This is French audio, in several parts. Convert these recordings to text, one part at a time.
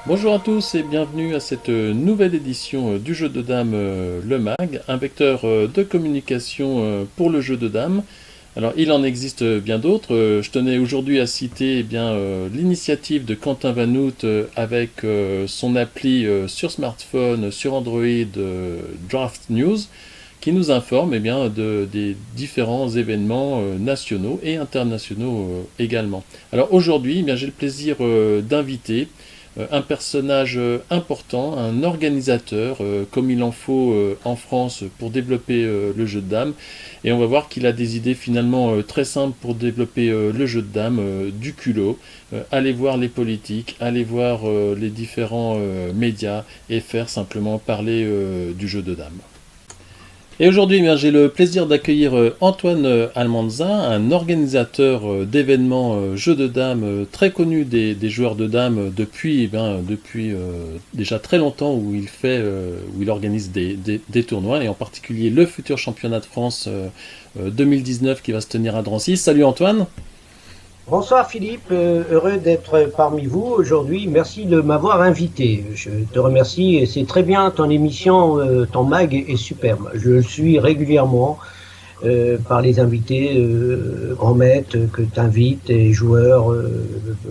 Bonjour à tous et bienvenue à cette nouvelle édition du jeu de dames Le Mag, un vecteur de communication pour le jeu de dames. Alors il en existe bien d'autres. Je tenais aujourd'hui à citer l'initiative de Quentin Vanout avec son appli sur smartphone, sur Android, Draft News, qui nous informe des différents événements nationaux et internationaux également. Alors aujourd'hui, j'ai le plaisir d'inviter un personnage important, un organisateur, comme il en faut en France pour développer le jeu de dames. Et on va voir qu'il a des idées finalement très simples pour développer le jeu de dames, du culot. Aller voir les politiques, aller voir les différents médias et faire simplement parler du jeu de dames. Et aujourd'hui, j'ai le plaisir d'accueillir Antoine Almanza, un organisateur d'événements jeux de dames très connu des joueurs de dames depuis déjà très longtemps où il organise des tournois et en particulier le futur championnat de France 2019 qui va se tenir à Drancy. Salut Antoine. Bonsoir Philippe, heureux d'être parmi vous aujourd'hui. Merci de m'avoir invité. Je te remercie et c'est très bien ton émission, ton mag est superbe. Je le suis régulièrement par les invités grands maîtres que tu invites, et joueurs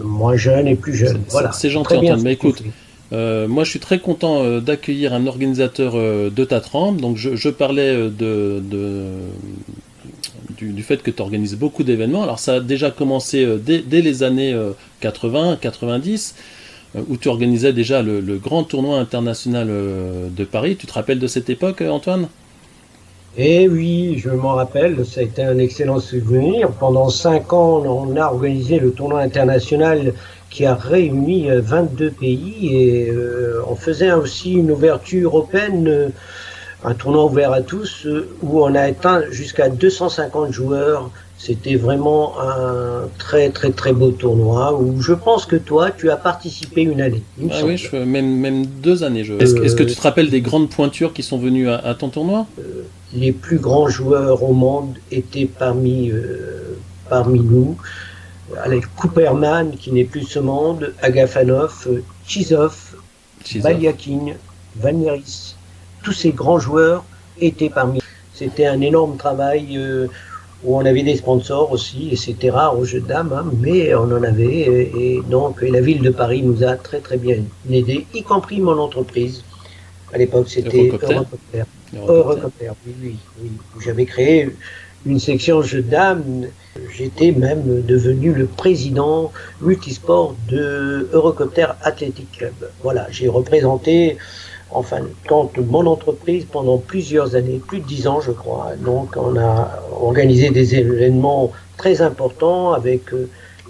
moins jeunes et plus jeunes. Voilà, C'est gentil très bien Antoine, ce mais que tu écoute, fais. moi je suis très content d'accueillir un organisateur de ta trempe. Donc je parlais du fait que tu organises beaucoup d'événements. Alors ça a déjà commencé dès les années 80, 90, où tu organisais déjà le grand tournoi international de Paris. Tu te rappelles de cette époque, Antoine? Eh oui, je m'en rappelle, ça a été un excellent souvenir. Pendant 5 ans, on a organisé le tournoi international qui a réuni 22 pays et on faisait aussi une ouverture européenne, un tournoi ouvert à tous, où on a atteint jusqu'à 250 joueurs. C'était vraiment un très très très beau tournoi où je pense que toi, tu as participé une année, il me Ah oui, semble. même 2 années. Est-ce que tu Euh, te rappelles des grandes pointures qui sont venues à ton tournoi? les plus grands joueurs au monde étaient parmi nous. Avec Cooperman, qui n'est plus ce monde, Agafanov, Chizov, Chizov. Baliakin, Valnieris, tous ces grands joueurs étaient parmi. C'était un énorme travail où on avait des sponsors aussi, et c'était rare au jeu de dames, hein, mais on en avait, et donc et la ville de Paris nous a très très bien aidés, y compris mon entreprise. À l'époque, c'était Eurocopter. Eurocopter. Eurocopter. Eurocopter, oui, oui, oui. J'avais créé une section jeux de dames. J'étais même devenu le président multisport de Eurocopter Athletic Club. Voilà, j'ai représenté, enfin, quand mon entreprise pendant plusieurs années, plus de 10 ans, je crois. Donc, on a organisé des événements très importants avec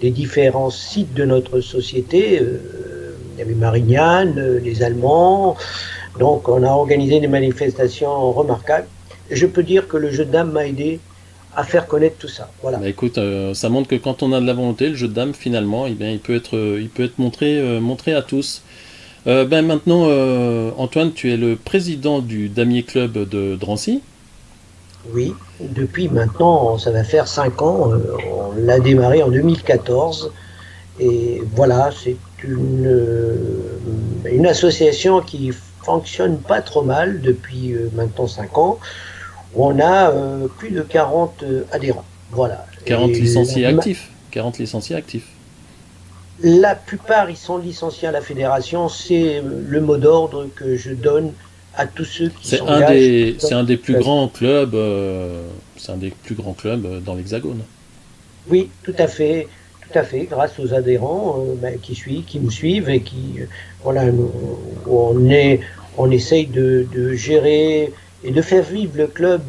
les différents sites de notre société. Il y avait Marignane, les Allemands. Donc, on a organisé des manifestations remarquables. Et je peux dire que le jeu de dames m'a aidé à faire connaître tout ça. Voilà. Bah écoute, ça montre que quand on a de la volonté, le jeu de dames finalement, il peut être montré à tous. Maintenant, Antoine, tu es le président du Damier Club de Drancy. Oui, depuis maintenant, ça va faire 5 ans. On l'a démarré en 2014. Et voilà, c'est une association qui fonctionne pas trop mal depuis maintenant 5 ans. On a plus de 40 adhérents. Voilà. 40 licenciés actifs. 40 licenciés actifs. La plupart, ils sont licenciés à la fédération. C'est le mot d'ordre que je donne à tous ceux qui s'engagent dans C'est un des plus la. grands clubs, c'est un des plus grands clubs dans l'Hexagone. Oui, tout à fait, grâce aux adhérents qui nous suivent et qui, voilà, on essaye de gérer et de faire vivre le club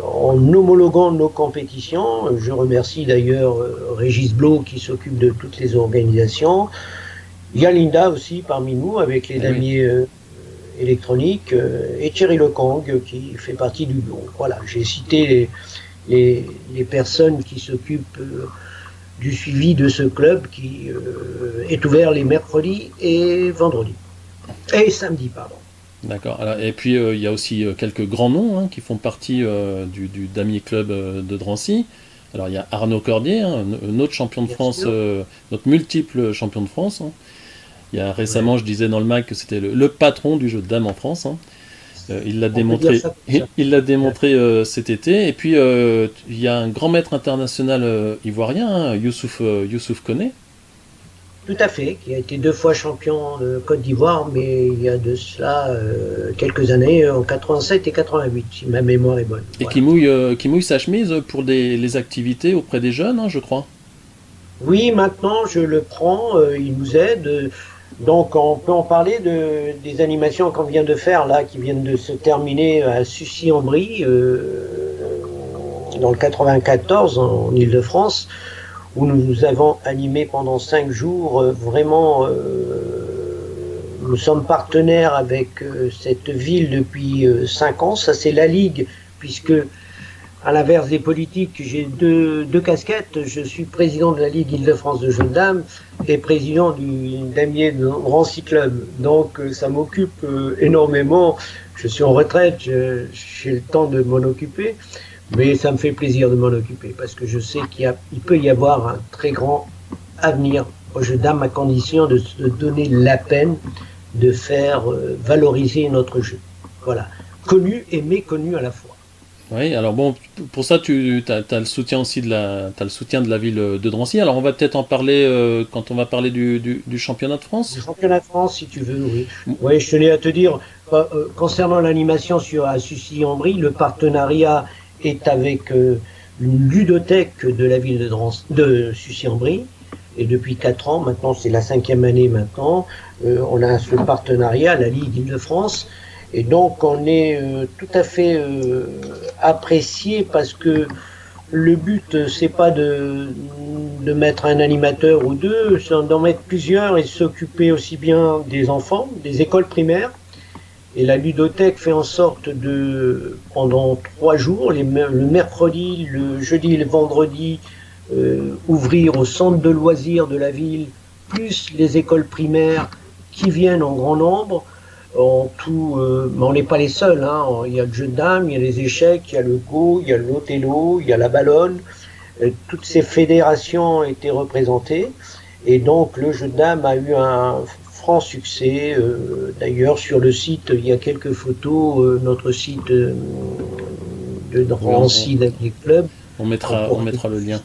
en homologuant nos compétitions. Je remercie d'ailleurs Régis Blo qui s'occupe de toutes les organisations. Il y a Linda aussi parmi nous avec les Eh oui. damiers électroniques et Thierry Lecong qui fait partie du bureau. Voilà, j'ai cité les personnes qui s'occupent du suivi de ce club qui est ouvert les mercredis et vendredis. Et samedi, pardon. D'accord. Et puis il y a aussi quelques grands noms hein, qui font partie du Damier Club de Drancy. Alors il y a Arnaud Cordier, hein, notre champion de Bien France, sûr. notre multiple champion de France, hein. Il y a récemment, je disais dans le mag que c'était le patron du jeu de dames en France. Hein. Il l'a démontré, il l'a démontré cet été. Et puis, il y a un grand maître international ivoirien, hein, Youssouf Koné. Tout à fait, qui a été 2 fois champion de Côte d'Ivoire, mais il y a de cela quelques années, en 87 et 88, si ma mémoire est bonne. Et Voilà. qui mouille sa chemise pour les activités auprès des jeunes, hein, je crois. Oui, maintenant je le prends, il nous aide. Donc on peut en parler des animations qu'on vient de faire là, qui viennent de se terminer à Sucy-en-Brie, dans le 94 en Île-de-France, où nous avons animé pendant 5 jours. Nous sommes partenaires avec cette ville depuis 5 ans. Ça c'est la Ligue, puisque à l'inverse des politiques, j'ai deux casquettes. Je suis président de la Ligue Île-de-France de jeux de dames et président du Damier de Rancy Club. Donc ça m'occupe énormément. Je suis en retraite, j'ai le temps de m'en occuper, mais ça me fait plaisir de m'en occuper parce que je sais qu'il peut y avoir un très grand avenir au jeu de dames à condition de se donner la peine de faire valoriser notre jeu. Voilà, connu et méconnu à la fois. Oui, alors bon, pour ça, tu as le soutien aussi t'as le soutien de la ville de Drancy. Alors on va peut-être en parler quand on va parler du championnat de Du France. championnat de France, si tu veux, oui. Oui, je tenais à te dire, concernant l'animation à Sucy-en-Brie, le partenariat est avec une ludothèque de la ville de Sucy-en-Brie. Et depuis 4 ans, maintenant c'est la 5e année maintenant, on a ce partenariat, la Ligue Île-de-France. Et donc on est tout à fait apprécié parce que le but c'est pas de mettre un animateur ou deux, c'est d'en mettre plusieurs et s'occuper aussi bien des enfants, des écoles primaires. Et la ludothèque fait en sorte de, pendant 3 jours, le mercredi, le jeudi et le vendredi, ouvrir au centre de loisirs de la ville, plus les écoles primaires qui viennent en grand nombre. En tout, mais on n'est pas les seuls. Hein. Il y a le jeu de dames, il y a les échecs, il y a le go, il y a l'othello, il y a la ballonne. Toutes ces fédérations ont été représentées. Et donc le jeu de dames a eu un franc succès. D'ailleurs, sur le site, il y a quelques photos. Notre site de Drancy Damier Club. On mettra le lien.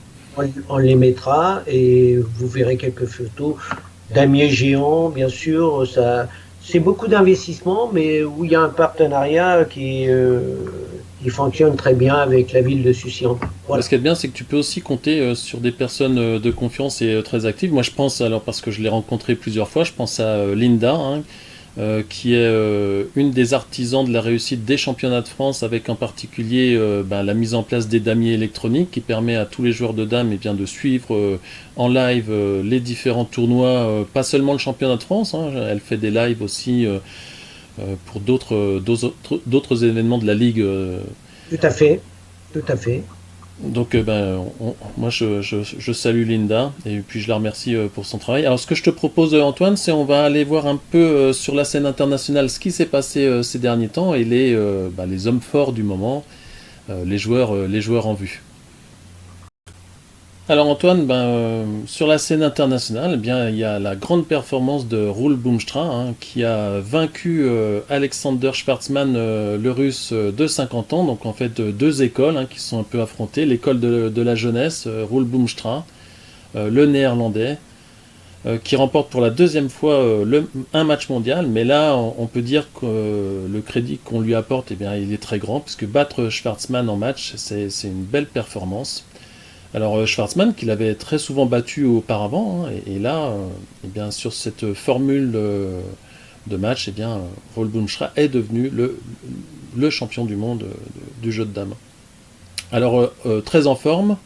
On les mettra et vous verrez quelques photos. Damier géant, bien sûr, ça. C'est beaucoup d'investissements, mais où il y a un partenariat qui fonctionne très bien avec la ville de Sucy-en-Brie. Voilà. Ce qui est bien, c'est que tu peux aussi compter sur des personnes de confiance et très actives. Moi, je pense, alors parce que je l'ai rencontré plusieurs fois, je pense à Linda, hein, qui est une des artisans de la réussite des championnats de France, avec en particulier la mise en place des damiers électroniques, qui permet à tous les joueurs de dames de suivre en live les différents tournois, pas seulement le championnat de France, hein, elle fait des lives aussi pour d'autres événements de la Ligue. Tout à fait, tout à fait. Donc moi je salue Linda et puis je la remercie pour son travail. Alors ce que je te propose Antoine, c'est on va aller voir un peu sur la scène internationale ce qui s'est passé ces derniers temps et les hommes forts du moment, les joueurs en vue. Alors Antoine, sur la scène internationale, il y a la grande performance de Roel Boomstra, hein, qui a vaincu Alexander Schwartzman, le russe de 50 ans, donc en fait 2 écoles qui se sont un peu affrontées, l'école de la jeunesse, Roel Boomstra, le néerlandais, qui remporte pour la 2e fois un match mondial, mais là on peut dire que le crédit qu'on lui apporte, il est très grand, puisque battre Schwartzman en match, c'est une belle performance. Alors Schwartzman, qui l'avait très souvent battu auparavant, hein, et là, sur cette formule de match, Roel Boomstra est devenu le champion du monde du jeu de dames. Alors, très en forme,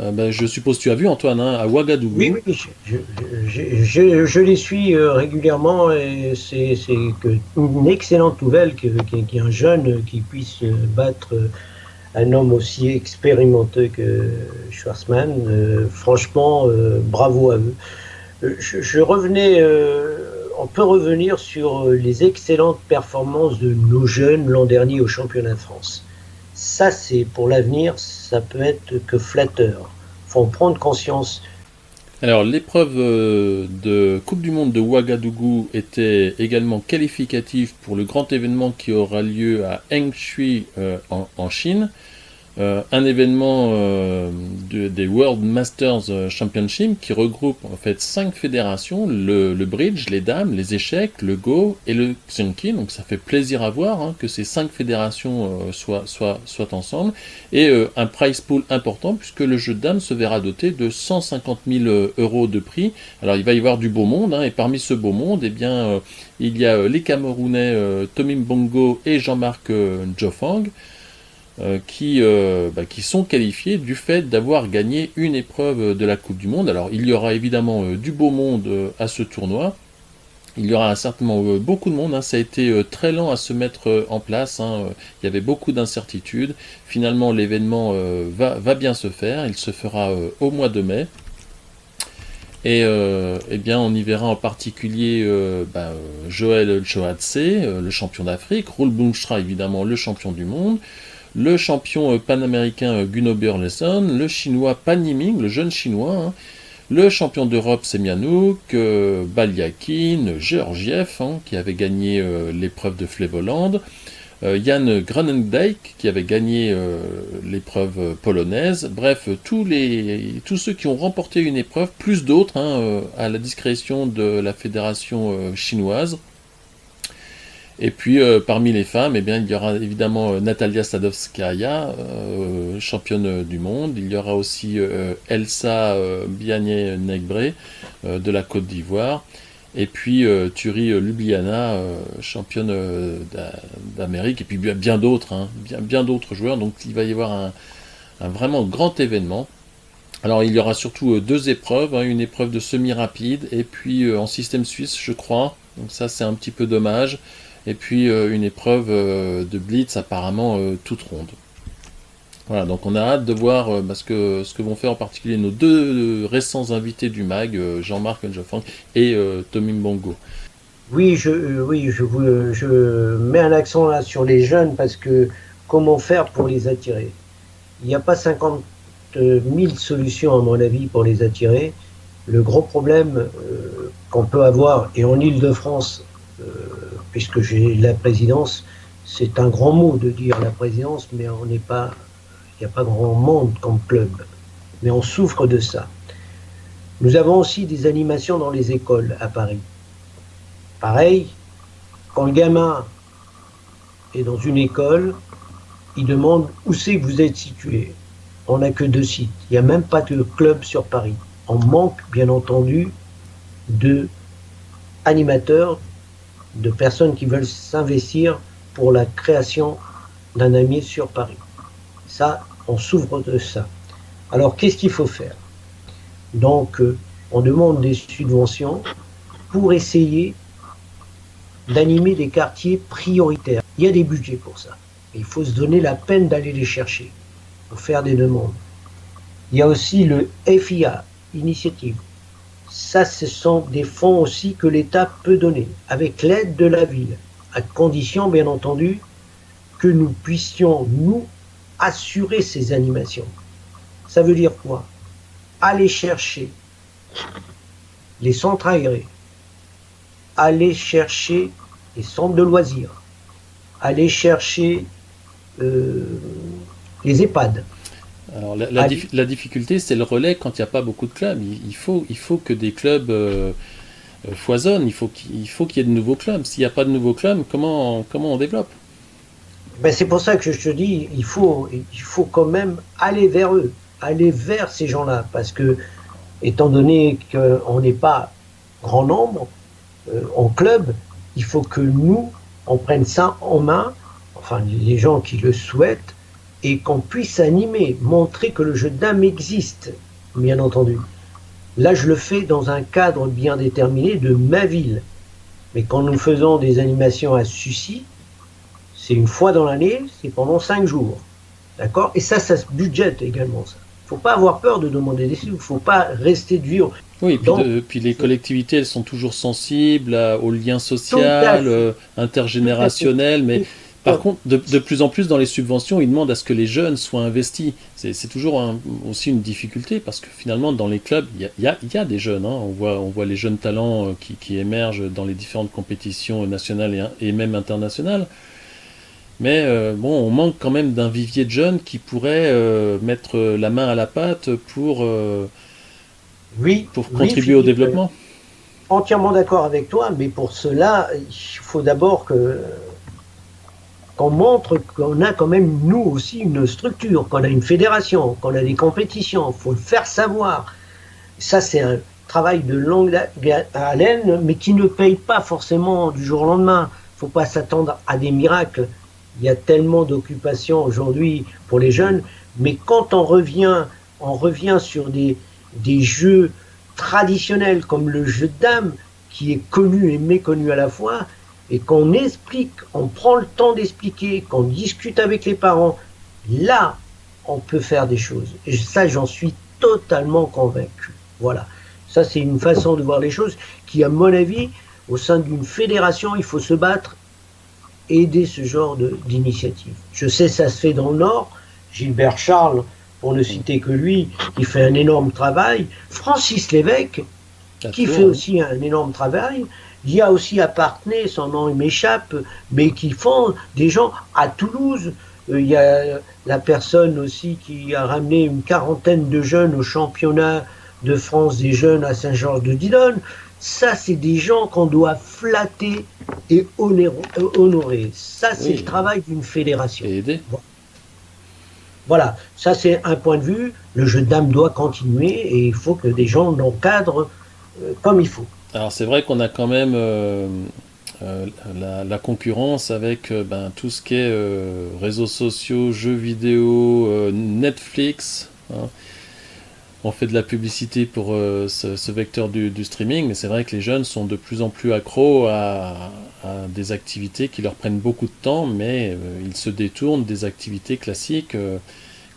je suppose que tu as vu Antoine, hein, à Ouagadougou. Oui, je les suis régulièrement et c'est une excellente nouvelle qu'il y ait un jeune qui puisse battre un homme aussi expérimenté que Schwartzman. Franchement, bravo à eux. On peut revenir sur les excellentes performances de nos jeunes l'an dernier au championnat de France. Ça, c'est pour l'avenir, ça peut être que flatteur. Il faut en prendre conscience. Alors, l'épreuve de Coupe du Monde de Ouagadougou était également qualificative pour le grand événement qui aura lieu à Hengshui en Chine. Un événement des World Masters Championship qui regroupe en fait 5 fédérations, le bridge, les dames, les échecs, le go et le xiangqi. Donc ça fait plaisir à voir que ces 5 fédérations soient ensemble. Et un prize pool important puisque le jeu de dames se verra doté de 150 000 euros de prix. Alors il va y avoir du beau monde, et parmi ce beau monde, eh bien, il y a les Camerounais Tomim Bongo et Jean-Marc Jofang, qui sont qualifiés du fait d'avoir gagné une épreuve de la Coupe du Monde. Alors il y aura évidemment du beau monde à ce tournoi. Il y aura certainement beaucoup de monde, ça a été très lent à se mettre en place, il y avait beaucoup d'incertitudes. Finalement l'événement va bien se faire, il se fera au mois de mai. Et eh bien, on y verra en particulier Joël Choatse, le champion d'Afrique, Roel Boomstra évidemment le champion du monde, le champion panaméricain Gunnauber Lesson, le chinois Pan Yiming, le jeune chinois, le champion d'Europe Semianouk, Baliakin, Georgiev, qui avait gagné l'épreuve de Flevoland, Jan Groenendijk qui avait gagné l'épreuve polonaise. Bref, tous ceux qui ont remporté une épreuve, plus d'autres, à la discrétion de la fédération chinoise. Et puis parmi les femmes, eh bien, il y aura évidemment Natalia Sadovskaya, championne du monde. Il y aura aussi Elsa Biané-Negbre de la Côte d'Ivoire. Et puis Turi Ljubljana, championne d'Amérique. Et puis bien d'autres, bien d'autres joueurs. Donc il va y avoir un vraiment grand événement. Alors il y aura surtout 2 épreuves, une épreuve de semi-rapide et puis en système suisse je crois. Donc ça c'est un petit peu dommage. Et puis une épreuve de blitz apparemment toute ronde. Voilà, donc on a hâte de voir ce que vont faire en particulier nos 2 récents invités du MAG, Jean-Marc Njofang et Tomim Bongo. Oui, je mets un accent là sur les jeunes parce que comment faire pour les attirer? Il n'y a pas 50 000 solutions à mon avis pour les attirer. Le gros problème qu'on peut avoir, et en Île-de-France, puisque j'ai la présidence, c'est un grand mot de dire la présidence, mais il n'y a pas grand monde comme club. Mais on souffre de ça. Nous avons aussi des animations dans les écoles à Paris. Pareil, quand le gamin est dans une école, il demande où c'est que vous êtes situé. On n'a que 2 sites. Il n'y a même pas de club sur Paris. On manque, bien entendu, d'animateurs, de personnes qui veulent s'investir pour la création d'un ami sur Paris. Ça, on souffre de ça. Alors, qu'est-ce qu'il faut faire? Donc, on demande des subventions pour essayer d'animer des quartiers prioritaires. Il y a des budgets pour ça. Il faut se donner la peine d'aller les chercher, pour faire des demandes. Il y a aussi le FIA, Initiative. Ça, ce sont des fonds aussi que l'État peut donner, avec l'aide de la ville, à condition, bien entendu, que nous puissions, nous, assurer ces animations. Ça veut dire quoi? Aller chercher les centres aérés, aller chercher les centres de loisirs, aller chercher les EHPAD. Alors la difficulté, c'est le relais quand il n'y a pas beaucoup de clubs. Il faut que des clubs foisonnent, il faut qu'il y ait de nouveaux clubs. S'il n'y a pas de nouveaux clubs, comment on développe? Ben c'est pour ça que je te dis, il faut quand même aller vers eux, aller vers ces gens-là, parce que, étant donné qu'on n'est pas grand nombre en club, il faut que nous, on prenne ça en main, enfin les gens qui le souhaitent, et qu'on puisse animer, montrer que le jeu de dames existe, bien entendu. Là, je le fais dans un cadre bien déterminé de ma ville. Mais quand nous faisons des animations à Sucy, c'est une fois dans l'année, c'est pendant 5 jours. D'accord? Et ça se budgète également, ça. Il ne faut pas avoir peur de demander des sous, il ne faut pas rester dur. Oui, puis les collectivités, elles sont toujours sensibles au lien social, intergénérationnel, mais Par contre, de plus en plus dans les subventions, ils demandent à ce que les jeunes soient investis. C'est toujours aussi une difficulté parce que finalement, dans les clubs, il y a des jeunes. Hein. On voit les jeunes talents qui émergent dans les différentes compétitions nationales et même internationales. Mais bon, on manque quand même d'un vivier de jeunes qui pourraient mettre la main à la pâte pour contribuer Philippe, au développement. entièrement d'accord avec toi, mais pour cela, il faut d'abord qu'on montre qu'on a quand même, nous aussi, une structure, qu'on a une fédération, qu'on a des compétitions. Il faut le faire savoir. Ça, c'est un travail de longue haleine, mais qui ne paye pas forcément du jour au lendemain. Il ne faut pas s'attendre à des miracles. Il y a tellement d'occupations aujourd'hui pour les jeunes, mais quand on revient sur des jeux traditionnels comme le jeu de dames, qui est connu et méconnu à la fois, et qu'on explique, on prend le temps d'expliquer, qu'on discute avec les parents, là, on peut faire des choses. Et ça, j'en suis totalement convaincu. Voilà. Ça, c'est une façon de voir les choses qui, à mon avis, au sein d'une fédération, il faut se battre, aider ce genre d'initiative. Je sais, ça se fait dans le Nord. Gilbert Charles, pour ne citer que lui, qui fait un énorme travail. Francis Lévesque, qui fait aussi un énorme travail. Il y a aussi à Parthenay, son nom il m'échappe, mais qui font des gens à Toulouse. Il y a la personne aussi qui a ramené une quarantaine de jeunes au championnat de France des jeunes à Saint-Georges-de-Didonne. Ça, c'est des gens qu'on doit flatter et honorer. Ça, c'est le travail d'une fédération. Et aider. Voilà, ça c'est un point de vue. Le jeu de dames doit continuer et il faut que des gens l'encadrent comme il faut. Alors c'est vrai qu'on a quand même la concurrence avec tout ce qui est réseaux sociaux, jeux vidéo, Netflix. Hein. On fait de la publicité pour ce vecteur du streaming, mais c'est vrai que les jeunes sont de plus en plus accros à des activités qui leur prennent beaucoup de temps, mais ils se détournent des activités classiques,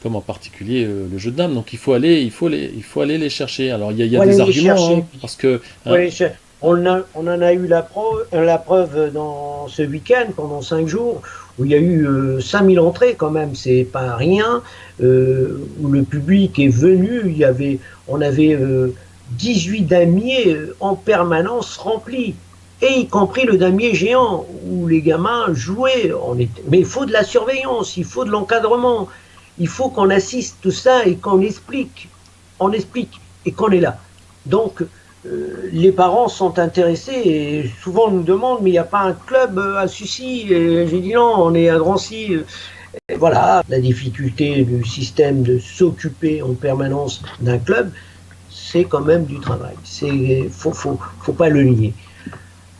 comme en particulier le jeu de dames. Donc il faut aller les chercher. Alors il y a des arguments, hein, parce que... On en a eu la preuve dans ce week-end, pendant 5 jours, où il y a eu 5000 entrées quand même, c'est pas rien, où le public est venu, on avait 18 damiers en permanence remplis, et y compris le damier géant, où les gamins jouaient. Mais il faut de la surveillance, il faut de l'encadrement, il faut qu'on assiste tout ça et qu'on explique, et qu'on est là. Donc, les parents sont intéressés et souvent nous demandent mais il n'y a pas un club à Sucy, et j'ai dit non, on est à Drancy. Et voilà, la difficulté du système de s'occuper en permanence d'un club, c'est quand même du travail, faut pas le nier.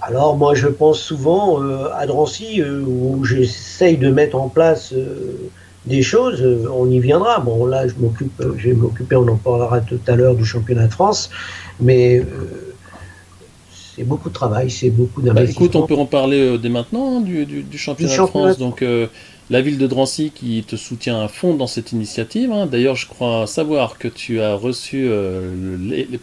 Alors moi je pense souvent à Drancy où j'essaye de mettre en place des choses, on y viendra. Bon là je vais m'occuper, on en parlera tout à l'heure, du championnat de France. Mais c'est beaucoup de travail, c'est beaucoup d'investissement. Écoute, on peut en parler dès maintenant, hein, du championnat de France. Donc, la ville de Drancy qui te soutient à fond dans cette initiative. Hein. D'ailleurs, je crois savoir que tu as reçu,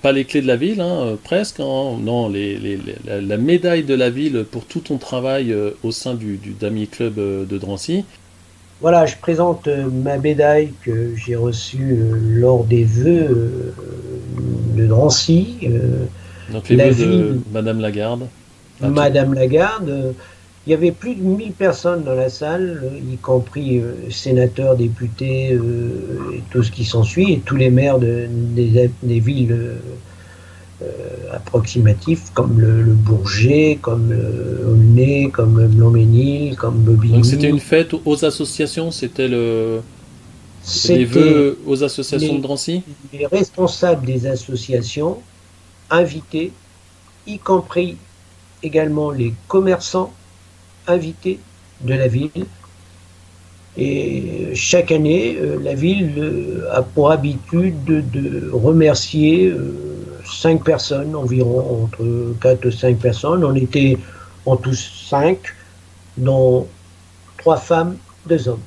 pas les clés de la ville, hein, presque, hein, non, la médaille de la ville pour tout ton travail au sein du Damier Club de Drancy. Voilà, je présente ma médaille que j'ai reçue lors des vœux de Drancy. Donc les vœux de Madame Lagarde. Madame Lagarde. Il y avait plus de 1000 personnes dans la salle, y compris sénateurs, députés, et tout ce qui s'ensuit, et tous les maires des villes approximatifs, comme le Bourget, comme Aulnay, comme Blanc-Ménil, comme Bobigny. Donc c'était une fête aux associations, c'était les vœux aux associations de Drancy. Les responsables des associations invités, y compris également les commerçants invités de la ville. Et chaque année, la ville a pour habitude de remercier 5 personnes, environ entre 4 et 5 personnes. On était en tous 5, dont 3 femmes, 2 hommes.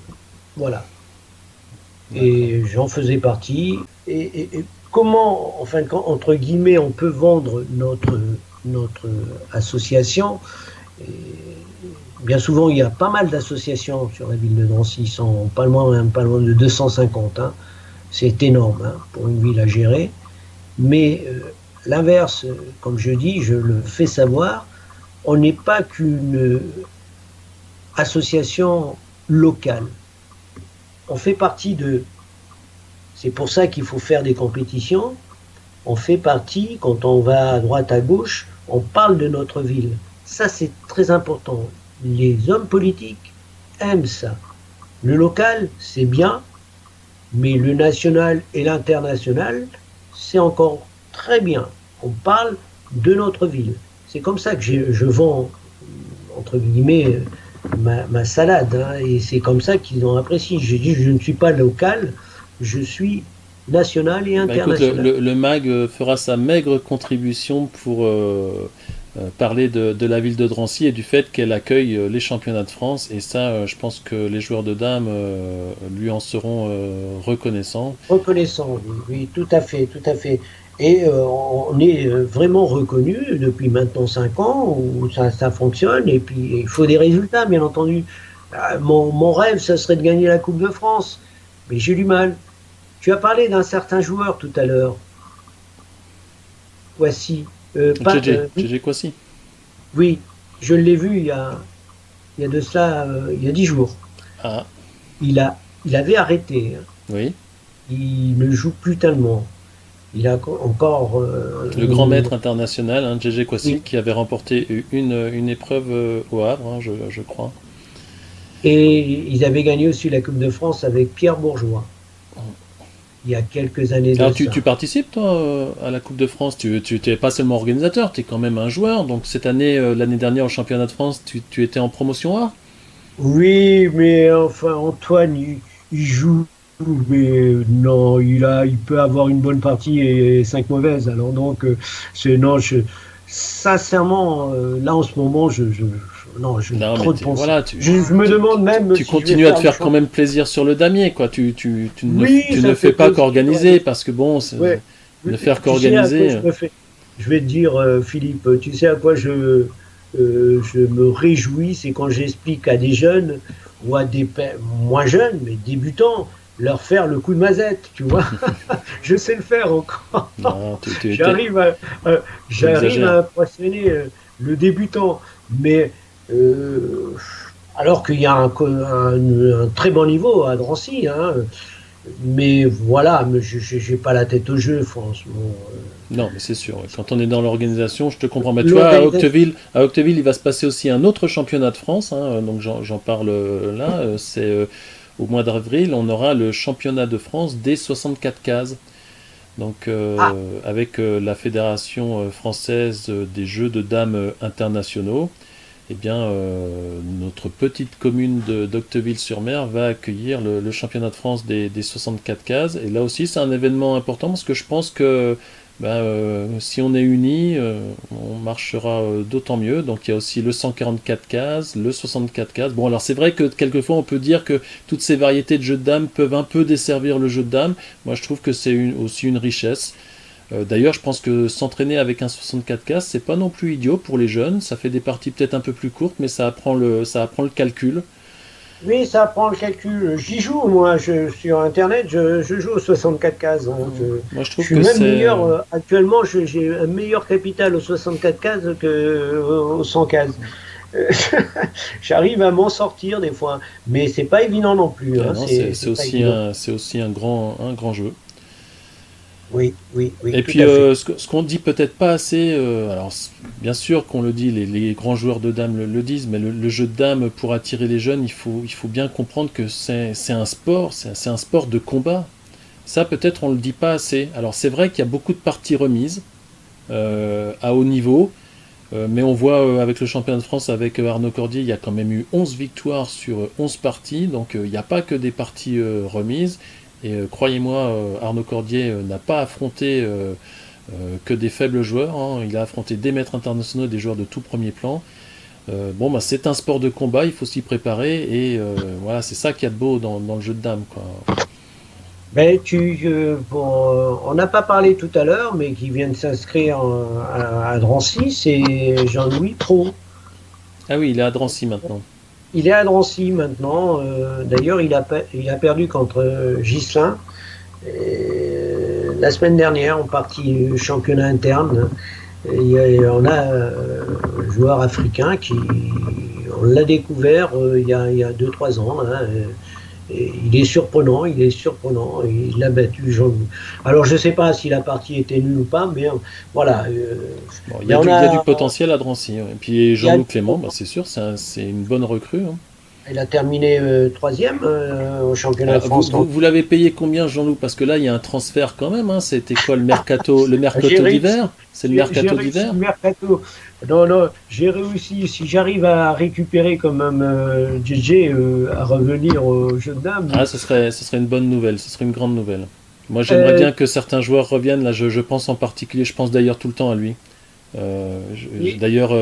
Voilà. Et j'en faisais partie. Et comment, enfin, entre guillemets, on peut vendre notre association, bien souvent, il y a pas mal d'associations sur la ville de Drancy, ils sont pas loin de 250. Hein. C'est énorme hein, pour une ville à gérer. Mais l'inverse, comme je dis, je le fais savoir, on n'est pas qu'une association locale. On fait partie de... C'est pour ça qu'il faut faire des compétitions. On fait partie, quand on va à droite, à gauche, on parle de notre ville. Ça, c'est très important. Les hommes politiques aiment ça. Le local, c'est bien, mais le national et l'international, c'est encore très bien. On parle de notre ville. C'est comme ça que je vends, entre guillemets, ma salade. Hein, et c'est comme ça qu'ils ont apprécié. J'ai dit, je ne suis pas local, je suis national et Bah, écoute, international. le MAG fera sa maigre contribution pour parler de la ville de Drancy et du fait qu'elle accueille les championnats de France. Et ça, je pense que les joueurs de dames lui en seront reconnaissants. Reconnaissant, oui, oui, tout à fait, tout à fait. Et on est vraiment reconnu depuis maintenant 5 ans où ça fonctionne. Et puis, il faut des résultats, bien entendu. Mon rêve, ça serait de gagner la Coupe de France. Mais j'ai du mal. Tu as parlé d'un certain joueur tout à l'heure. Voici. Pas, JJ Kwasi. oui, je l'ai vu il y a de cela, il y a 10 jours. Ah, Il avait arrêté. Hein. oui. Il ne joue plus tellement. Il a encore. Le grand maître international, hein, JJ Kwasi, Oui. qui avait remporté une épreuve au Havre, hein, je crois. Et ils avaient gagné aussi la Coupe de France avec Pierre Bourgeois, il y a quelques années de Alors ça. tu participes toi à la Coupe de France, tu n'es pas seulement organisateur, tu es quand même un joueur, donc cette année, l'année dernière au championnat de France, tu étais en promotion A. Oui, mais enfin, Antoine, il joue, mais non, il peut avoir une bonne partie et 5 mauvaises. Alors donc, non, sincèrement, là en ce moment, non, je Non mais trop de pensées. voilà, Je me demande même tu si je vais continues à te faire le faire quand champ. même plaisir sur le damier, quoi. Oui, Tu ça ne me fais fait pas plaisir. qu'organiser, parce que bon, Ouais. ne faire Tu sais à quoi qu'organiser. je me fais. Je vais te dire, Philippe, tu sais à quoi je me réjouis, c'est quand j'explique à des jeunes ou à des moins jeunes, mais débutants, leur faire le coup de mazette, tu vois. Je sais le faire encore. Non, J'arrive à, tu j'arrive exagères. à impressionner le débutant, mais euh, alors qu'il y a un très bon niveau à Drancy, hein, mais voilà, mais je n'ai pas la tête au jeu, franchement. Non, mais c'est sûr. Ouais. Quand on est dans l'organisation, je te comprends. Mais tu vois, L'organisation. À Octeville, il va se passer aussi un autre championnat de France. Hein, donc j'en parle là. C'est au mois d'avril, on aura le championnat de France des 64 cases. Donc Ah, avec la fédération française des jeux de dames internationaux, eh bien notre petite commune d'Octeville-sur-Mer va accueillir le championnat de France des 64 cases. Et là aussi, c'est un événement important parce que je pense que si on est unis, on marchera d'autant mieux. Donc il y a aussi le 144 cases, le 64 cases. Bon, alors c'est vrai que quelquefois on peut dire que toutes ces variétés de jeux de dames peuvent un peu desservir le jeu de dames. Moi je trouve que c'est aussi une richesse. D'ailleurs, je pense que s'entraîner avec un 64 cases, c'est pas non plus idiot pour les jeunes. Ça fait des parties peut-être un peu plus courtes, mais ça apprend le calcul. oui, ça prend le calcul. J'y joue, moi, sur Internet, je joue aux 64 cases. Hein. Moi, je Je trouve suis que même c'est meilleur, actuellement, j'ai un meilleur capital aux 64 cases qu'aux 100 cases. Euh, J'arrive à m'en sortir des fois, mais c'est pas évident non plus. Hein. non, C'est pas évident. c'est aussi un grand jeu. Oui, oui, oui, Et tout puis, à fait. ce qu'on dit peut-être pas assez, alors bien sûr qu'on le dit, les grands joueurs de dames le disent, mais le jeu de dames, pour attirer les jeunes, il faut bien comprendre que c'est un sport, c'est un sport de combat. Ça, peut-être, on le dit pas assez. Alors, c'est vrai qu'il y a beaucoup de parties remises à haut niveau, mais on voit avec le championnat de France, avec Arnaud Cordier, il y a quand même eu 11 victoires sur 11 parties, donc il n'y a pas que des parties remises. Et croyez-moi, Arnaud Cordier n'a pas affronté que des faibles joueurs, hein. Il a affronté des maîtres internationaux et des joueurs de tout premier plan. Bon, bah, c'est un sport de combat, il faut s'y préparer, et voilà, c'est ça qu'il y a de beau dans le jeu de dames, quoi. Ben, bon, on n'a pas parlé tout à l'heure, mais qui vient de s'inscrire à Drancy, c'est Jean-Louis Pro. Ah oui, il est à Drancy maintenant. Il est à Drancy maintenant. D'ailleurs, il a perdu contre Ghislain. La semaine dernière, on partit championnat interne. On a un joueur africain on l'a découvert il y a 2-3 ans. Hein, et il est surprenant, il a battu Jean-Loup. Alors je ne sais pas si la partie était nulle ou pas, mais voilà. Bon, Mais on il y a du a, potentiel à Drancy, hein. Et puis il y a, Jean-Loup Clément, bah, c'est sûr, c'est une bonne recrue, hein. il a terminé troisième au championnat de France. Vous l'avez payé combien, Jean-Loup? Parce que là, il y a un transfert quand même, hein. C'était quoi le J'ai mercato réussi, d'hiver? C'est le j'ai mercato réussi d'hiver? le mercato. Non, non, j'ai réussi. Si j'arrive à récupérer quand même JJ à revenir aux jeunes dames, Ah, ce serait une bonne nouvelle, ce serait une grande nouvelle. Moi, j'aimerais euh, bien que certains joueurs reviennent. Là, je pense en particulier, je pense d'ailleurs tout le temps à lui. et- D'ailleurs,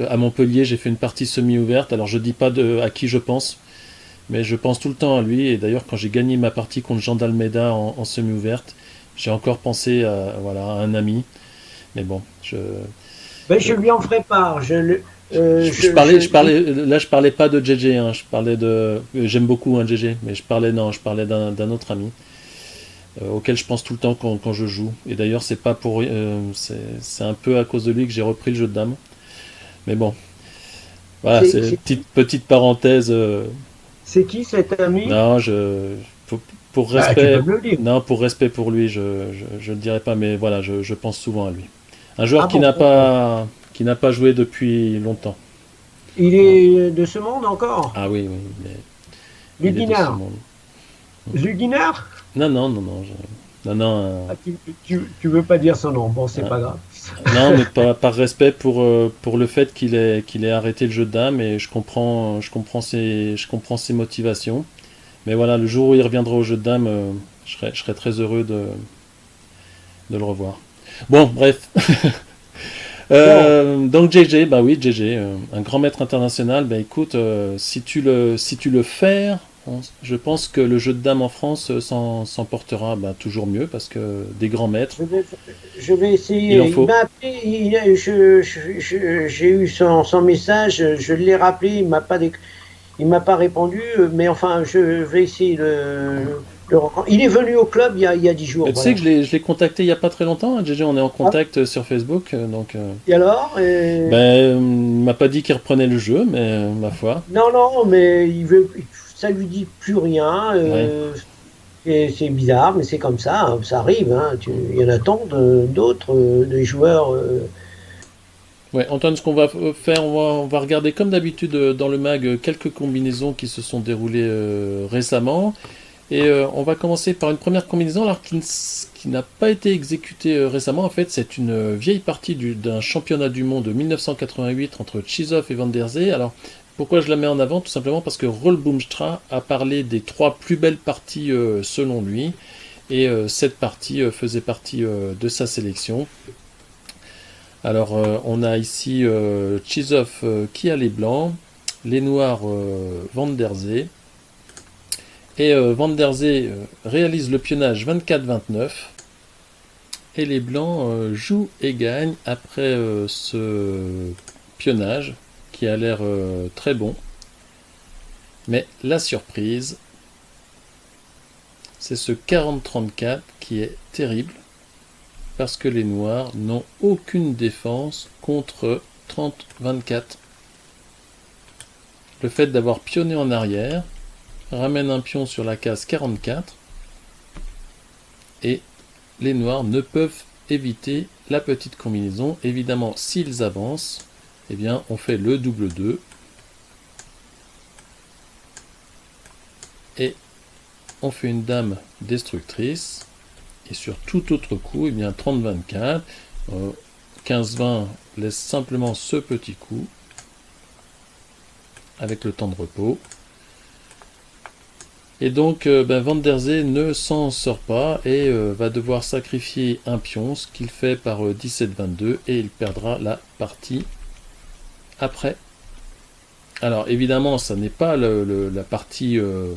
à Montpellier, j'ai fait une partie semi-ouverte. Alors, je dis pas à qui je pense, mais je pense tout le temps à lui. Et d'ailleurs, quand j'ai gagné ma partie contre Jean d'Almeida en semi-ouverte, j'ai encore pensé voilà, à un ami. Mais bon, ben, je lui en ferai part. là, je parlais pas de JJ, hein, je parlais j'aime beaucoup un JJ, mais je parlais d'un autre ami auquel je pense tout le temps quand je joue. Et d'ailleurs, c'est pas pour, c'est un peu à cause de lui que j'ai repris le jeu de dames. Mais bon, voilà, c'est c'est une c'est- petite parenthèse. c'est qui cet ami? Non, pour, pour Bah, tu peux respect, me le dire. non, pour respect pour lui, je le dirai pas, mais voilà, je pense souvent à lui. Un joueur Ah bon, qui n'a pas joué depuis longtemps. il Voilà. est de ce monde encore? Ah oui, oui, il est de ce Luguinard. monde. Luguinard? Non, non, non, non, non, non, Ah, tu veux pas dire son nom. Bon, c'est un- pas grave. non, mais par respect pour le fait qu'il ait arrêté le jeu de dames et je comprends ses motivations. Mais voilà, le jour où il reviendra au jeu de dames, je serais très heureux de le revoir. Bon, bref. Bon, Donc JJ, bah oui, JJ, un grand maître international, bah écoute, si tu le fais, je pense que le jeu de dames en France s'en portera bah, toujours mieux parce que des grands maîtres, je vais, je vais il en essayer. Il faut. m'a appelé, j'ai eu son message, je l'ai rappelé, il m'a pas répondu, mais enfin, je vais essayer de rencontrer. Il est venu au club il y a 10 jours, Tu sais voilà. que je l'ai contacté il n'y a pas très longtemps, hein, JJ, on est en Ah, contact sur Facebook, donc et alors? ben, il m'a pas dit qu'il reprenait le jeu, mais ma foi, Non, non, mais ça lui dit plus rien. ouais. Et c'est bizarre, mais c'est comme ça, hein, ça arrive. Hein, il y en a tant d'autres, des joueurs. Ouais, Antoine, ce qu'on va faire, on va regarder comme d'habitude dans le mag quelques combinaisons qui se sont déroulées récemment. Et on va commencer par une première combinaison alors qui n'a pas été exécutée récemment. En fait, c'est une vieille partie d'un championnat du monde de 1988 entre Chizov et Van der Zee. Alors, pourquoi je la mets en avant? Tout simplement parce que Roel Boomstra a parlé des 3 plus belles parties selon lui. Et cette partie faisait partie de sa sélection. Alors, on a ici Chizov qui a les blancs, les noirs Van der Zee. Et Van der Zee réalise le pionnage 24-29. Et les blancs jouent et gagnent après ce pionnage qui a l'air très bon. Mais la surprise, c'est ce 40-34 qui est terrible parce que les noirs n'ont aucune défense contre 30-24. Le fait d'avoir pionné en arrière ramène un pion sur la case 44 et les noirs ne peuvent éviter la petite combinaison. Évidemment, s'ils avancent, eh bien, on fait le double 2 et on fait une dame destructrice. Et sur tout autre coup, eh bien, 30-24, 15-20 laisse simplement ce petit coup avec le temps de repos. Et donc Van der Zee ne s'en sort pas et va devoir sacrifier un pion, ce qu'il fait par 17-22 et il perdra la partie après. Alors évidemment, ça n'est pas la partie, le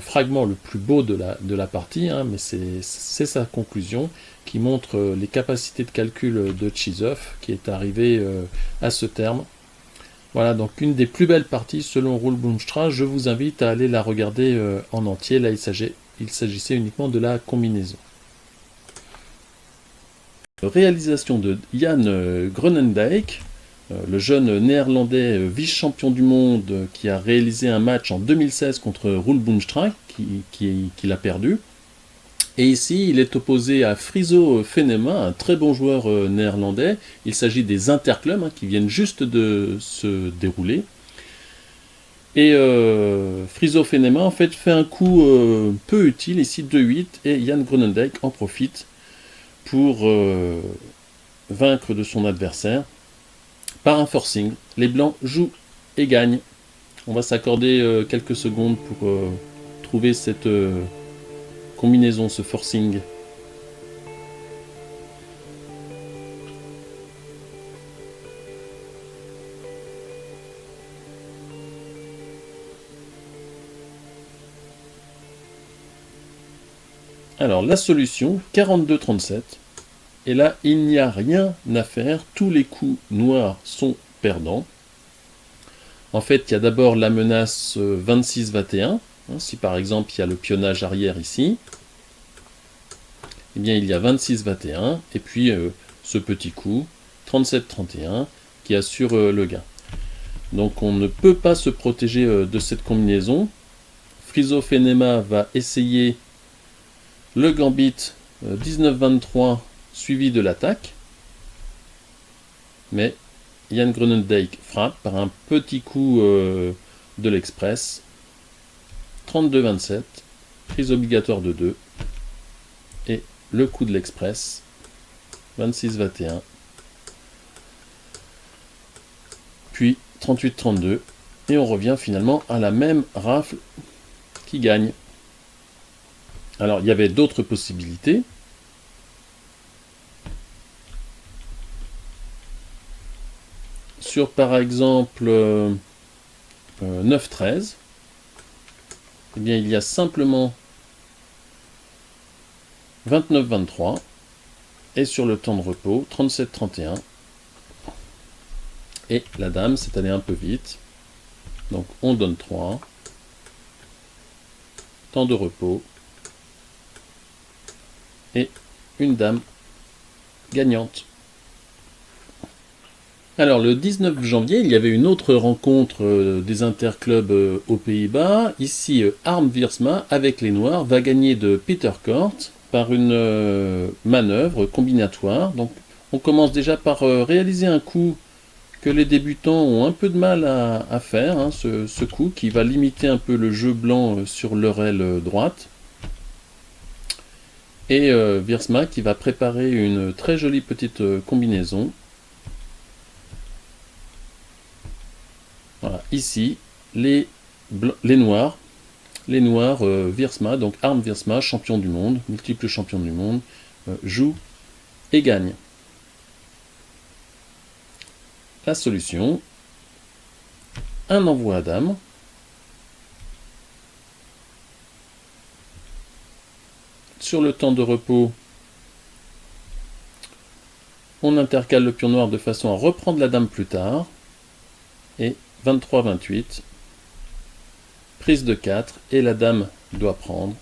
fragment le plus beau de la partie, hein, mais c'est sa conclusion qui montre les capacités de calcul de Chizov qui est arrivé à ce terme. Voilà, donc une des plus belles parties selon Roel Bloemstra. Je vous invite à aller la regarder en entier. Là, il s'agissait uniquement de la combinaison. Réalisation de Jan Groenendijk, le jeune néerlandais vice-champion du monde qui a réalisé un match en 2016 contre Roel Bloemstra, qu'il a perdu. Et ici, il est opposé à Friso Venema, un très bon joueur néerlandais. Il s'agit des interclubs qui viennent juste de se dérouler. Et Friso Venema en fait un coup peu utile, ici 2-8, et Jan Groenendijk en profite pour vaincre de son adversaire par un forcing. Les blancs jouent et gagnent. On va s'accorder quelques secondes pour trouver cette combinaison, ce forcing. Alors la solution, 42-37. Et là, il n'y a rien à faire. Tous les coups noirs sont perdants. En fait, il y a d'abord la menace 26-21. Si par exemple, il y a le pionnage arrière ici, eh bien, il y a 26-21. Et puis, ce petit coup, 37-31, qui assure le gain. Donc, on ne peut pas se protéger de cette combinaison. Friso Venema va essayer le gambit 19-23 suivi de l'attaque. Mais Jan Groenendijk frappe par un petit coup de l'express. 32-27, prise obligatoire de 2. Et le coup de l'express. 26-21. Puis 38-32. Et on revient finalement à la même rafle qui gagne. Alors, il y avait d'autres possibilités. Sur, par exemple, 9-13, eh bien, il y a simplement 29-23. Et sur le temps de repos, 37-31. Et la dame s'est allée un peu vite. Donc, on donne 3. Temps de repos. Et une dame gagnante. Alors le 19 janvier, il y avait une autre rencontre des interclubs aux Pays-Bas. Ici, Harm Wiersma, avec les Noirs, va gagner de Peter Kort par une manœuvre combinatoire. Donc on commence déjà par réaliser un coup que les débutants ont un peu de mal à faire, ce coup qui va limiter un peu le jeu blanc sur leur aile droite. Et Wiersma qui va préparer une très jolie petite combinaison. Voilà, ici, les noirs, Wiersma, donc Harm Wiersma, champion du monde, multiple champion du monde, joue et gagne. La solution, un envoi à dame. Sur le temps de repos, on intercale le pion noir de façon à reprendre la dame plus tard. Et 23-28, prise de 4, et la dame doit prendre.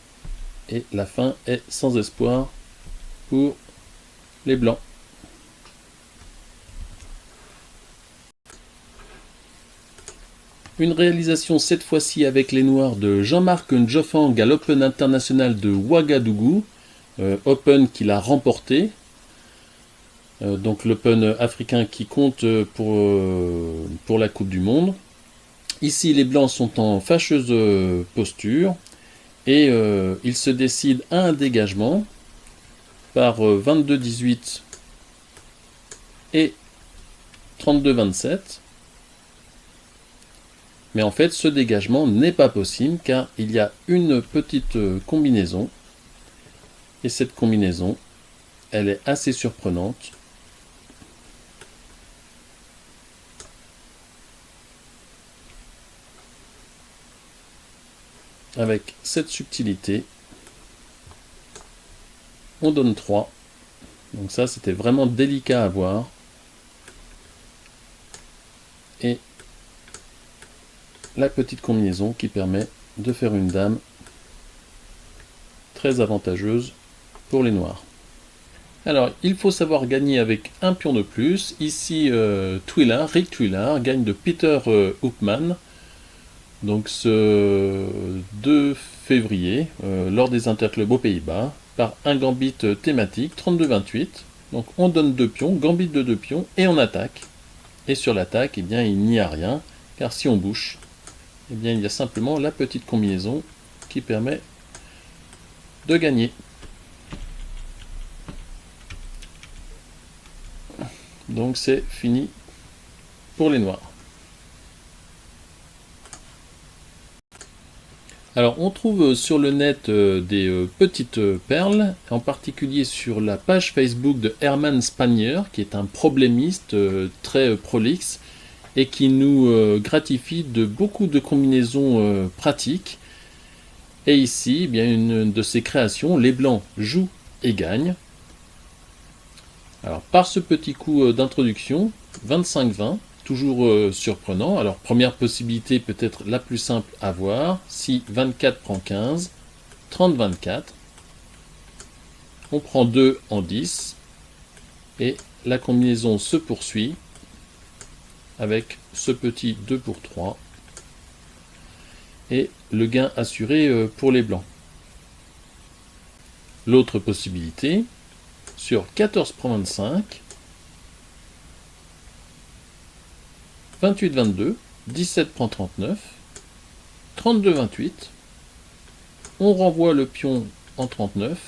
Et la fin est sans espoir pour les blancs. Une réalisation cette fois-ci avec les noirs de Jean-Marc Njofang à l'Open International de Ouagadougou, Open qu'il a remporté. Donc l'Open africain qui compte pour la Coupe du Monde. Ici, les blancs sont en fâcheuse posture et ils se décident à un dégagement par 22-18 et 32-27. Mais en fait, ce dégagement n'est pas possible car il y a une petite combinaison. Et cette combinaison, elle est assez surprenante. Avec cette subtilité, on donne 3. Donc ça, c'était vraiment délicat à voir. Et la petite combinaison qui permet de faire une dame très avantageuse pour les noirs. Alors, il faut savoir gagner avec un pion de plus. Ici, Rick Twillard gagne de Peter Hoopman, donc ce 2 février, lors des interclubs aux Pays-Bas, par un gambit thématique, 32-28. Donc on donne 2 pions, gambit de 2 pions, et on attaque. Et sur l'attaque, eh bien, il n'y a rien, car si on bouche, eh bien, il y a simplement la petite combinaison qui permet de gagner. Donc c'est fini pour les noirs. Alors on trouve sur le net des petites perles, en particulier sur la page Facebook de Herman Spanier, qui est un problémiste très prolixe et qui nous gratifie de beaucoup de combinaisons pratiques. Et ici, eh bien, une de ses créations, les blancs jouent et gagnent. Alors par ce petit coup d'introduction, 25-20, toujours surprenant. Alors première possibilité peut-être la plus simple à voir, si 24 prend 15, 30-24, on prend 2 en 10, et la combinaison se poursuit avec ce petit 2 pour 3, et le gain assuré pour les blancs. L'autre possibilité, sur 14 prend 25, 28-22, 17 prend 39, 32-28, on renvoie le pion en 39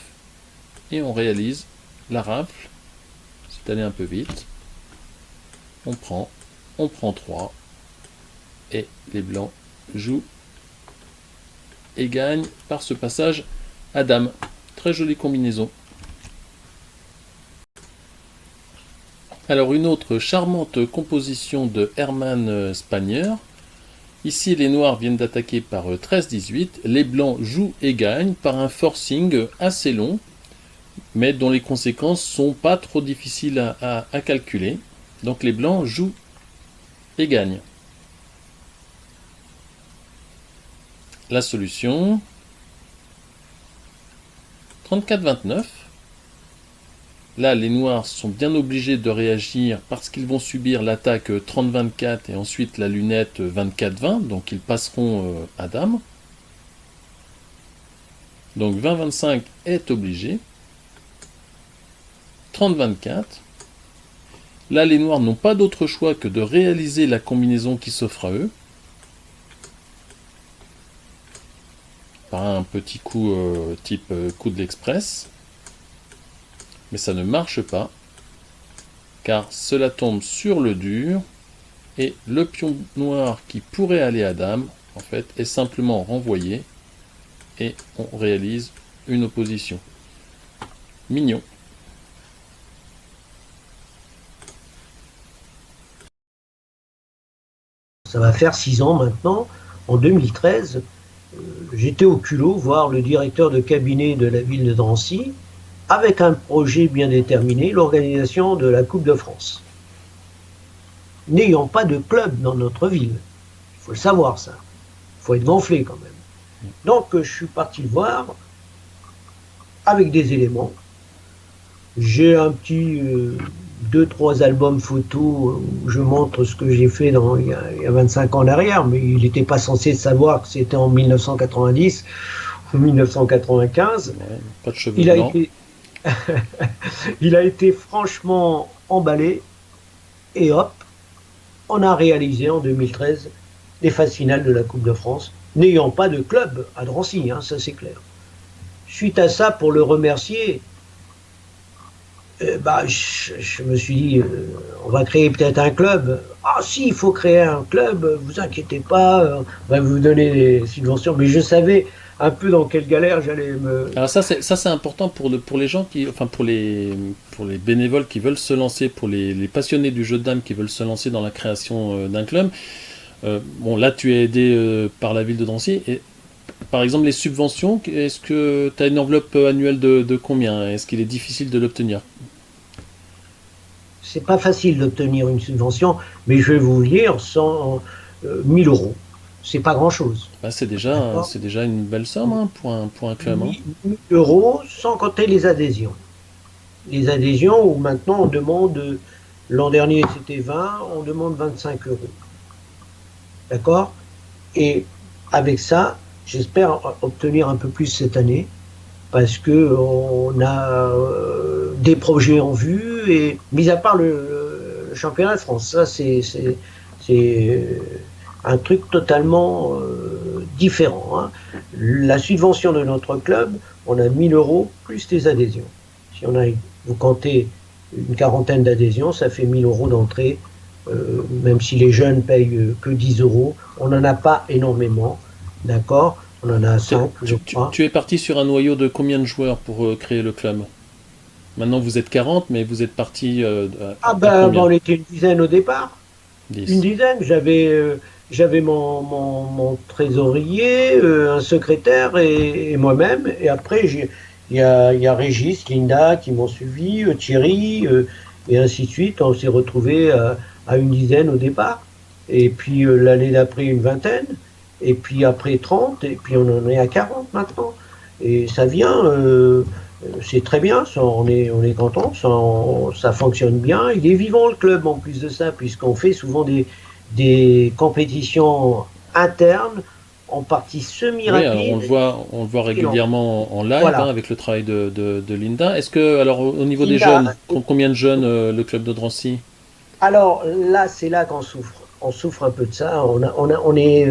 et on réalise la rafle. C'est allé un peu vite. On prend 3 et les blancs jouent et gagnent par ce passage à dame. Très jolie combinaison. Alors une autre charmante composition de Herman Spanier. Ici les noirs viennent d'attaquer par 13-18, les blancs jouent et gagnent par un forcing assez long, mais dont les conséquences sont pas trop difficiles à calculer. Donc les blancs jouent et gagnent. La solution, 34-29. Là, les noirs sont bien obligés de réagir parce qu'ils vont subir l'attaque 30-24 et ensuite la lunette 24-20, donc ils passeront à dame. Donc 20-25 est obligé. 30-24. Là, les noirs n'ont pas d'autre choix que de réaliser la combinaison qui s'offre à eux. Par un petit coup type coup de l'express. Mais ça ne marche pas, car cela tombe sur le dur, et le pion noir qui pourrait aller à dame, en fait, est simplement renvoyé, et on réalise une opposition. Mignon. Ça va faire 6 ans maintenant, en 2013, j'étais au culot voir le directeur de cabinet de la ville de Drancy, avec un projet bien déterminé, l'organisation de la Coupe de France. N'ayant pas de club dans notre ville, il faut le savoir ça, il faut être gonflé quand même. Donc je suis parti le voir avec des éléments. J'ai un petit 2-3 albums photos où je montre ce que j'ai fait il y a 25 ans en arrière, mais il n'était pas censé savoir que c'était en 1990 ou 1995. Ouais, pas de cheveux blancs. Il a été franchement emballé et hop, on a réalisé en 2013 les phases finales de la Coupe de France, n'ayant pas de club à Drancy, hein, ça c'est clair. Suite à ça, pour le remercier, je me suis dit, on va créer peut-être un club. Ah si, il faut créer un club, vous inquiétez pas, on va vous donner des subventions. Mais je savais un peu dans quelle galère j'allais me... Alors ça c'est important pour les gens qui, enfin pour les bénévoles qui veulent se lancer, pour les passionnés du jeu de dames qui veulent se lancer dans la création d'un club. Bon là tu es aidé par la ville de Drancy. Et par exemple les subventions, est-ce que tu as une enveloppe annuelle de combien? Est-ce qu'il est difficile de l'obtenir? C'est pas facile d'obtenir une subvention, mais je vais vous dire 1000 euros. c'est pas grand-chose. Bah, D'accord. c'est déjà une belle somme hein, pour un club. Hein. 1 000 euros sans compter les adhésions. Les adhésions où maintenant on demande, l'an dernier c'était 20, on demande 25 euros. D'accord. Et avec ça, j'espère obtenir un peu plus cette année parce que on a des projets en vue et mis à part le championnat de France, ça c'est un truc totalement différent. Hein. La subvention de notre club, on a 1 000 euros plus des adhésions. Si on a, vous comptez une quarantaine d'adhésions, ça fait 1 000 euros d'entrée. Même si les jeunes payent que 10 euros, on n'en a pas énormément, d'accord. On en a 5, je crois. Tu es parti sur un noyau de combien de joueurs pour créer le club? Maintenant vous êtes 40, mais vous êtes parti Ah à ben, combien? on était une dizaine au départ. Une 10. dizaine. J'avais mon trésorier, un secrétaire et moi-même. Et après, il y a Régis, Linda qui m'ont suivi, Thierry, et ainsi de suite. On s'est retrouvés à une dizaine au départ. Et puis l'année d'après, une vingtaine. Et puis après 30. Et puis on en est à 40 maintenant. Et ça vient. C'est très bien, ça, on est content, ça fonctionne bien. Il est vivant le club en plus de ça, puisqu'on fait souvent des compétitions internes en partie Oui, alors semi-rapide. on le voit Et non. régulièrement en live hein, Voilà. avec le travail de Linda. Est-ce que, alors au niveau des Linda, jeunes, combien de jeunes le club de Drancy? alors là, c'est là qu'on souffre. On souffre un peu de ça. On est,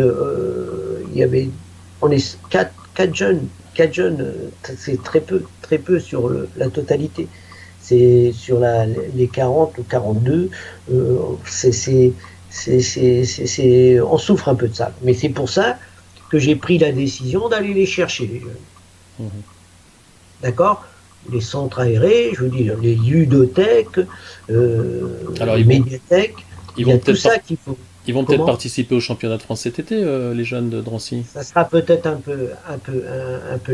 il y avait, on est quatre jeunes. Quatre jeunes, c'est très peu sur la totalité. C'est sur les 40 ou 42. Euh, c'est, c'est, on souffre un peu de ça. Mais c'est pour ça que j'ai pris la décision d'aller les chercher, les jeunes. Mhm. D'accord. Les centres aérés, je veux dire, les ludothèques, Alors les médiathèques, ils il y vont a tout peut-être ça qu'il faut. ils vont peut-être Comment? participer au championnat de France cet été, les jeunes de Drancy. Ça sera peut-être un peu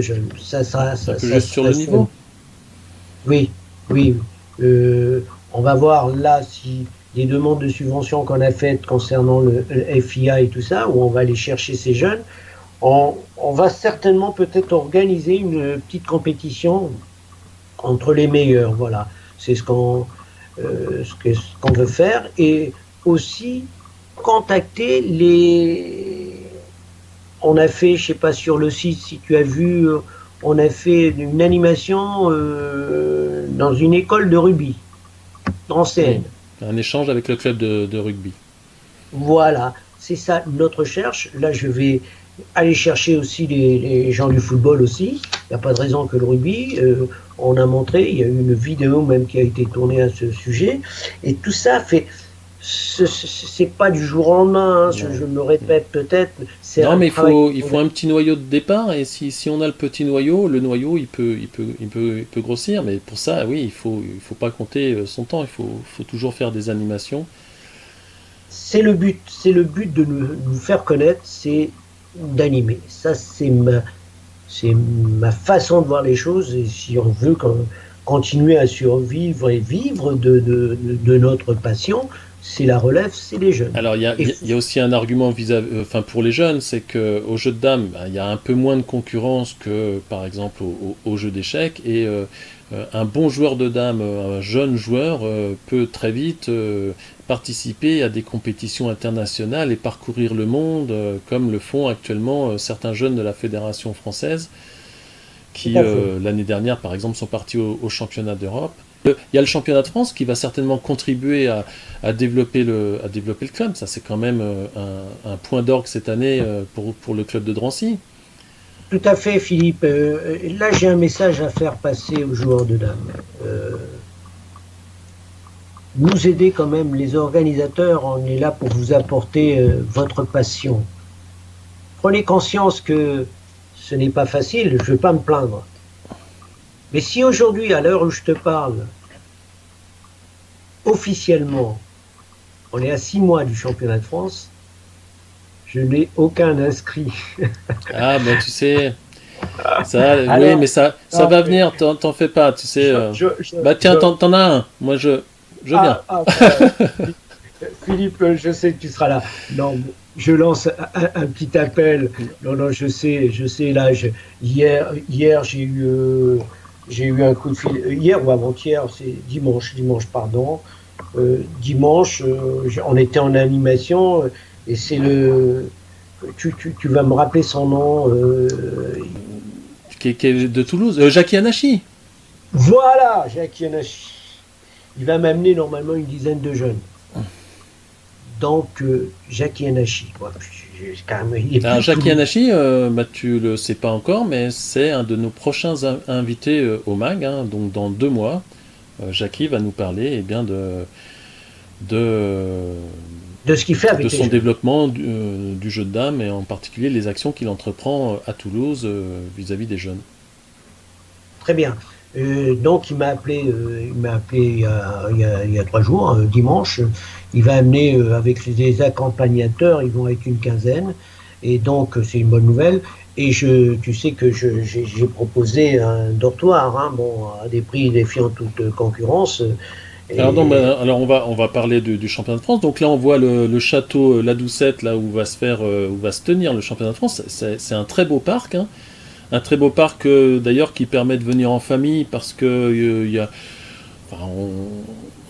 jeune. C'est un peu juste sur le niveau. Oui, oui. On va voir là si les demandes de subvention qu'on a faites concernant le FIA et tout ça, où on va aller chercher ces jeunes, on va certainement peut-être organiser une petite compétition entre les meilleurs. Voilà, c'est ce qu'on veut faire et aussi contacter les. On a fait, je sais pas sur le site si tu as vu, on a fait une animation dans une école de rugby Oui. ancienne. Un échange avec le club de rugby. Voilà, c'est ça notre recherche. Là, je vais aller chercher aussi les gens du football aussi. Il n'y a pas de raison que le rugby. On a montré, il y a eu une vidéo même qui a été tournée à ce sujet. Et tout ça fait. C'est pas du jour au lendemain, hein, Non. je me répète peut-être, c'est Non, un mais travail. il faut un petit noyau de départ, et si on a le petit noyau, le noyau il peut grossir, mais pour ça, oui, il faut pas compter son temps, faut toujours faire des animations. C'est le but de nous faire connaître, c'est d'animer. Ça, c'est ma façon de voir les choses. Et si on veut continuer à survivre et vivre de notre passion, c'est la relève, c'est les jeunes. Alors Et il y a aussi un argument enfin pour les jeunes, c'est que au jeu de dames, ben, il y a un peu moins de concurrence que par exemple au jeu d'échecs, et un bon joueur de dames, un jeune joueur peut très vite participer à des compétitions internationales et parcourir le monde comme le font actuellement certains jeunes de la Fédération française tout qui à fait. l'année dernière par exemple sont partis au championnat d'Europe. Il y a le championnat de France qui va certainement contribuer à développer le club. Ça, c'est quand même un point d'orgue cette année pour le club de Drancy. Tout à fait, Philippe. Là, j'ai un message à faire passer aux joueurs de dames. Euh, Nous aider quand même, les organisateurs, on est là pour vous apporter votre passion. Prenez conscience que ce n'est pas facile, je ne vais pas me plaindre. Mais si aujourd'hui, à l'heure où je te parle, officiellement, on est à 6 mois du championnat de France, je n'ai aucun inscrit. Ah, ben tu sais, ça, oui, mais Alors, ça non, va venir, t'en fais pas, tu sais. Bah tiens, je, t'en as un, moi je viens. Philippe, je sais que tu seras là. Non, je lance un petit appel. Non, non, je sais, là, hier j'ai eu un coup de fil, hier ou avant-hier, c'est dimanche, pardon. Dimanche, on était en animation, et c'est tu vas me rappeler son nom. Qui est de Toulouse. Jackie Anachi. Voilà, Jacques Yanashi. Il va m'amener normalement une dizaine de jeunes. Donc, Jacques Yanashi. Ouais, il est Alors plus Jackie Toulouse. Anachi, tu le sais pas encore, mais c'est un de nos prochains invités au MAG, hein, donc dans 2 mois. Jackie va nous parler de, De ce qu'il fait de avec les son jeunes. développement du jeu de dames et en particulier les actions qu'il entreprend à Toulouse vis-à-vis des jeunes. Très bien. Donc, il m'a appelé il y a 3 jours, dimanche. Il va amener avec des accompagnateurs, ils vont être une quinzaine. Et donc, c'est une bonne nouvelle. Et tu sais que j'ai proposé un dortoir, hein, bon, à des prix défiant toute concurrence. Alors, non, Et on va parler du championnat de France. Donc là, on voit le château La Doucette, là où va se tenir le championnat de France. C'est un très beau parc, hein. Un très beau parc d'ailleurs qui permet de venir en famille parce que enfin,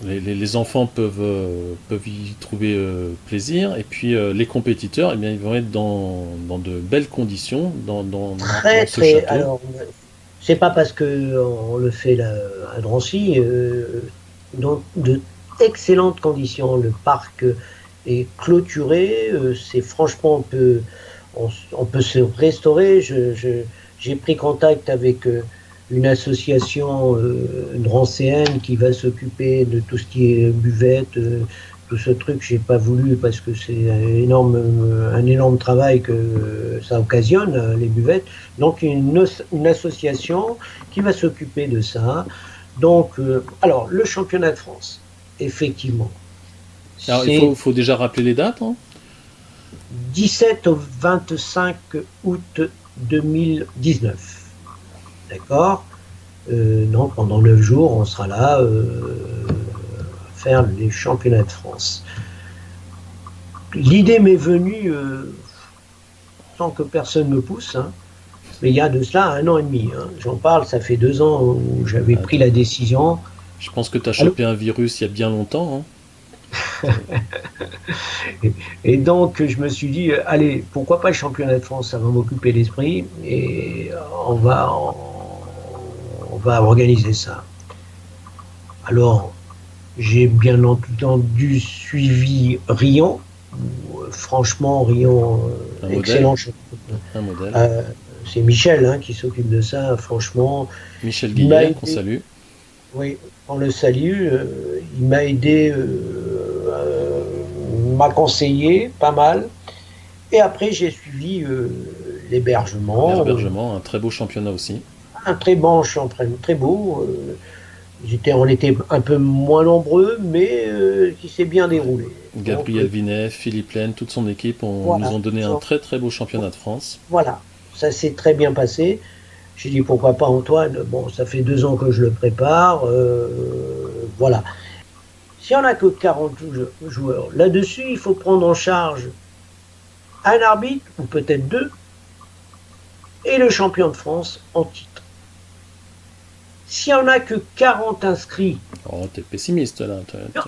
les enfants peuvent y trouver plaisir. Et puis les compétiteurs, eh bien, ils vont être dans de belles conditions dans très, ce très. château. Alors, c'est pas parce que on le fait là, à Drancy, dans de excellentes conditions. Le parc est clôturé. C'est franchement, on peut se restaurer. J'ai pris contact avec une association drancéenne qui va s'occuper de tout ce qui est buvette. Tout ce truc, j'ai pas voulu parce que c'est un énorme travail que ça occasionne, les buvettes. Donc, une association qui va s'occuper de ça. Donc, alors, le championnat de France, effectivement, Alors c'est faut déjà rappeler les dates, hein. 17 au 25 août 2019. D'accord. Donc, pendant 9 jours, on sera là à faire les championnats de France. L'idée m'est venue sans que personne me pousse, hein, mais il y a de cela 1 an et demi. Hein. J'en parle, ça fait 2 ans où j'avais pris la décision. Je pense que tu as Allô. chopé un virus il y a bien longtemps, hein. Et donc, je me suis dit, allez, pourquoi pas le championnat de France, ça va m'occuper l'esprit, et on va organiser ça. Alors, j'ai bien entendu suivi Rion, où, franchement, Rion, Un modèle. excellent. Un modèle. Euh, c'est Michel, hein, qui s'occupe de ça, franchement. Michel Il m'a Guillet, qu'on aidé, salue. oui, on le salue, il m'a aidé, m'a conseillé pas mal. Et après, j'ai suivi l'hébergement, L'herbergement, un très beau championnat aussi. un très bon championnat, très beau. On était un peu moins nombreux, mais qui s'est bien déroulé. Donc Gabriel Vinet, Philippe Laine, toute son équipe nous voilà, ont donné un très très beau championnat de France. voilà, ça s'est très bien passé. J'ai dit pourquoi pas Antoine. Bon, ça fait 2 ans que je le prépare. Voilà. Si on n'a que 40 joueurs, là-dessus, il faut prendre en charge un arbitre, ou peut-être deux, et le champion de France en titre. S'il n'y en a que 40 inscrits, Oh, t'es pessimiste là. non,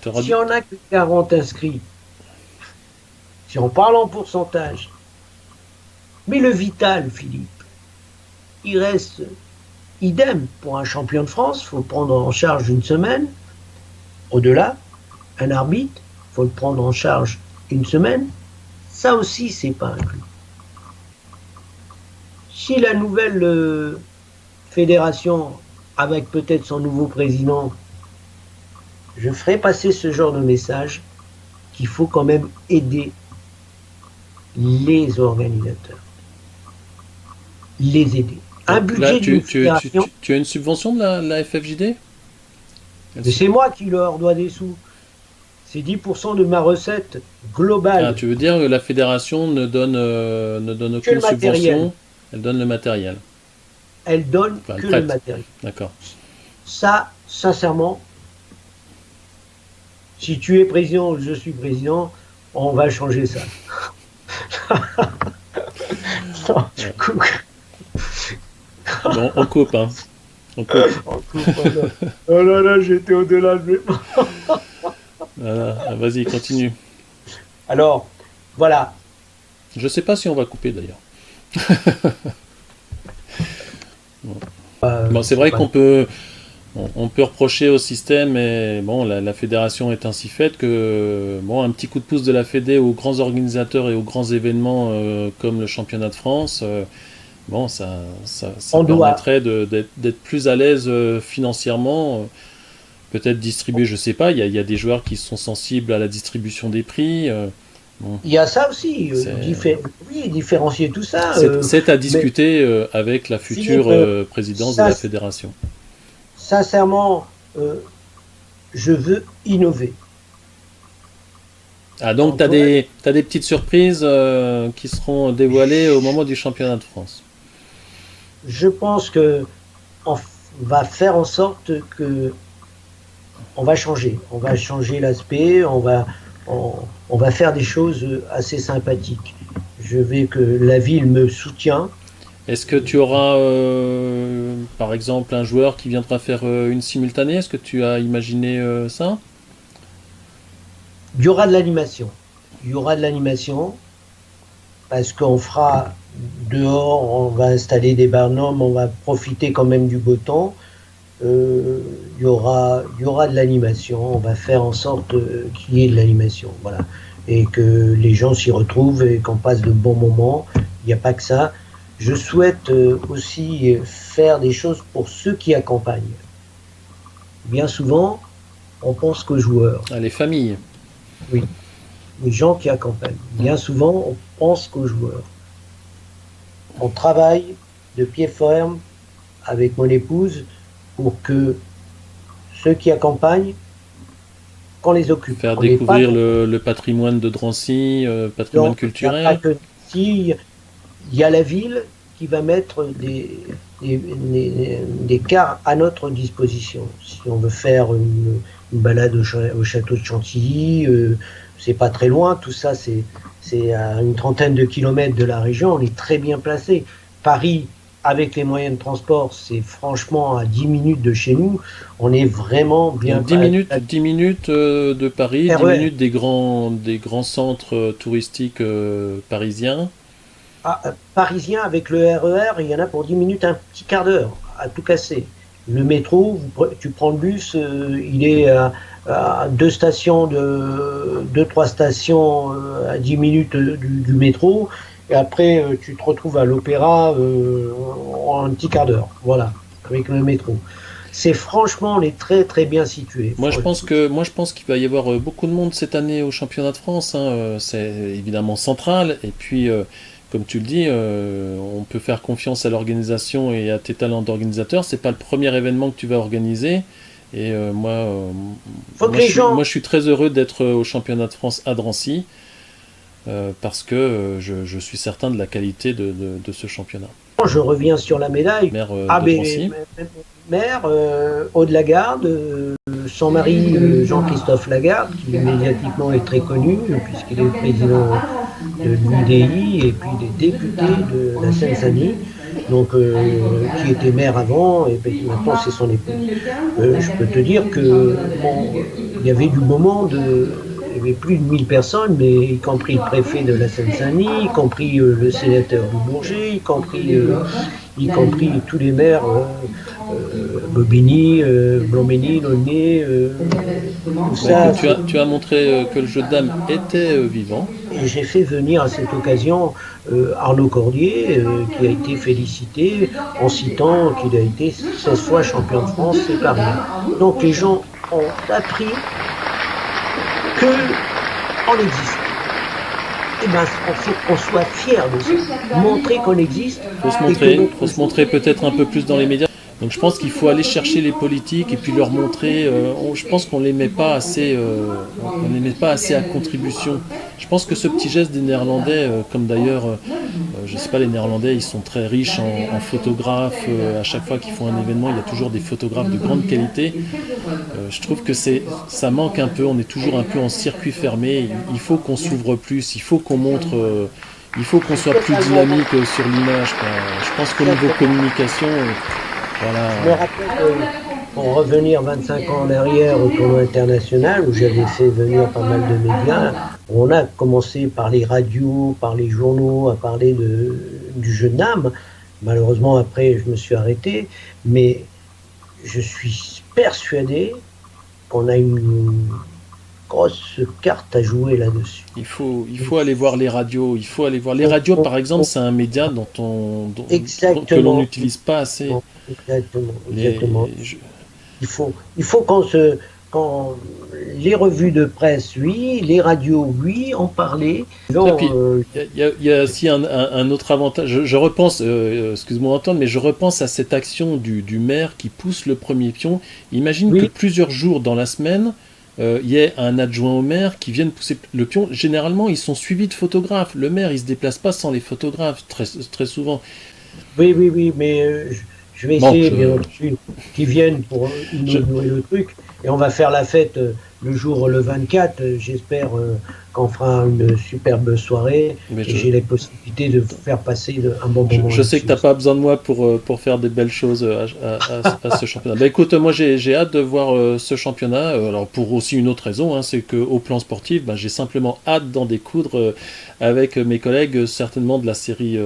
T'auras s'il n'y en a que 40 inscrits, si on parle en pourcentage, mais le vital, Philippe, il reste idem pour un champion de France, il faut le prendre en charge une semaine. Au-delà, un arbitre, il faut le prendre en charge une semaine. Ça aussi, c'est pas inclus. Si la nouvelle fédération, avec peut-être son nouveau président, je ferai passer ce genre de message qu'il faut quand même aider les organisateurs. Les aider. Un donc là, budget d'une fédération, tu as une subvention de la FFJD? mais c'est moi qui leur dois des sous. C'est 10% de ma recette Ah, globale. tu veux dire que la fédération ne donne Que aucune le matériel. subvention, elle donne le matériel. Elle donne Enfin, elle que le prête. matériel. D'accord. Ça, sincèrement, si tu es président ou je suis président, On va changer ça. Non, Ouais. Bon, on coupe, hein. On coupe. oh là là, j'étais au-delà de mes... Voilà. Vas-y, continue. Alors, voilà. Je sais pas si on va couper d'ailleurs. Bon, c'est vrai Voilà. qu'on peut, on peut reprocher au système, et bon, la fédération est ainsi faite que, bon, un petit coup de pouce de la Fédé aux grands organisateurs et aux grands événements comme le championnat de France, bon, ça On doit, permettrait d'être plus à l'aise financièrement. Peut-être distribuer, je sais pas, il y a des joueurs qui sont sensibles à la distribution des prix. Bon, il y a ça aussi, c'est oui, différencier tout ça. c'est à Mais discuter avec la future Philippe, présidence de ça, la fédération. sincèrement, je veux innover. Ah, donc Antoine, t'as des petites surprises qui seront dévoilées au moment du championnat de France. je pense que on va faire en sorte que on va changer l'aspect, on, on va faire des choses assez sympathiques. Je vais que la ville me soutient. Est-ce que tu auras, par exemple, un joueur qui viendra faire une simultanée? Est-ce que tu as imaginé ça? Il y aura de l'animation. Il y aura de l'animation parce qu'on fera dehors, on va installer des barnums, on va profiter quand même du beau temps. Il y aura de l'animation. On va faire en sorte qu'il y ait de l'animation, voilà, et que les gens s'y retrouvent et qu'on passe de bons moments. Il n'y a pas que ça. Je souhaite aussi faire des choses pour ceux qui accompagnent. Bien souvent, on pense qu'aux joueurs. Ah, les familles. Oui, les gens qui accompagnent. Bien souvent, on pense qu'aux joueurs. On travaille de pied ferme avec mon épouse pour que ceux qui accompagnent, qu'on les occupe. Faire On n'est pas découvrir le patrimoine de Drancy, patrimoine dans, il n'y a pas culturel. que ici, il y a la ville qui va mettre des cars à notre disposition. Si on veut faire une balade au château de Chantilly, c'est pas très loin, tout ça c'est à une trentaine de kilomètres de la région, on est très bien placé. Paris, avec les moyens de transport, c'est franchement à 10 minutes de chez nous, on est vraiment bien Donc placé. 10 minutes de Paris, 10 RER, minutes des grands centres touristiques parisiens. parisien avec le RER, il y en a pour 10 minutes, un petit quart d'heure, à tout casser. Le métro, tu prends le bus, il est à deux stations, deux, trois stations à 10 minutes du métro, et après tu te retrouves à l'opéra en un petit quart d'heure, voilà, avec le métro. C'est franchement, on est très très bien situé. Moi, je pense qu'il va y avoir beaucoup de monde cette année au championnat de France, hein. C'est évidemment central. Et puis, comme tu le dis, on peut faire confiance à l'organisation et à tes talents d'organisateur. C'est pas le premier événement que tu vas organiser. Et Faut que les gens, moi, je suis très heureux d'être au championnat de France à Drancy parce que je suis certain de la qualité de ce championnat. je reviens sur la médaille. Maire Ah, de mais Drancy. maire, Aude-Lagarde, son mari Jean-Christophe Lagarde, qui médiatiquement est très connu, puisqu'il est le président de l'UDI et puis des députés de la Seine-Saint-Denis, donc qui était maire avant, et puis maintenant c'est son époux. Je peux te dire que bon, il y avait du moment il y avait plus de 1000 personnes, mais y compris le préfet de la Seine-Saint-Denis, y compris le sénateur du Bourget, y compris tous les maires, Bobigny, Blombéni, Launay, tout Bah, ça. écoute, tu as montré que le jeu de dames était vivant. Et j'ai fait venir à cette occasion Arnaud Cordier, qui a été félicité en citant qu'il a été 16 fois champion de France, c'est pas rien. Donc les gens ont appris qu'on existe. Eh ben, il faut qu'on soit fiers de ça. Montrer qu'on existe. Faut se Et que montrer peut-être un peu plus dans les médias. Donc je pense qu'il faut aller chercher les politiques et puis leur montrer. Je pense qu'on les met pas assez, on les met pas assez à contribution. Je pense que ce petit geste des Néerlandais, comme d'ailleurs, je sais pas, les Néerlandais, ils sont très riches en photographes. À chaque fois qu'ils font un événement, il y a toujours des photographes de grande qualité. Je trouve que ça manque un peu. On est toujours un peu en circuit fermé. Il faut qu'on s'ouvre plus. Il faut qu'on montre. Il faut qu'on soit plus dynamique sur l'image, quoi. Je pense qu'au niveau communication, voilà. Je me rappelle, pour revenir 25 ans en arrière au tournoi international, où j'avais fait venir pas mal de médias, on a commencé par les radios, par les journaux, à parler du jeu de dames. Malheureusement, après, je me suis arrêté, mais je suis persuadé qu'on a une grosse carte à jouer là-dessus. Il faut aller voir les radios. Il faut aller voir les radios, par exemple, c'est un média que l'on n'utilise pas assez. Exactement. Il faut quand les revues de presse, oui, les radios, oui, en parler. Il y a aussi un autre avantage. Je repense, excuse-moi Antoine, mais je repense à cette action du maire qui pousse le premier pion. Imagine que plusieurs jours dans la semaine, il y a un adjoint au maire qui vient pousser le pion. Généralement, ils sont suivis de photographes. Le maire, il se déplace pas sans les photographes, très souvent. Oui, mais je vais essayer, bien entendu, qu'ils viennent pour inaugurer le truc. Et on va faire la fête le 24. J'espère qu'on fera une superbe soirée. Et j'ai les possibilités de faire passer un bon moment. Je sais que tu n'as pas besoin de moi pour faire des belles choses à ce championnat. Bah, écoute, moi j'ai hâte de voir ce championnat. Alors pour aussi une autre raison, hein, c'est qu'au plan sportif, j'ai simplement hâte d'en découdre avec mes collègues, certainement de la série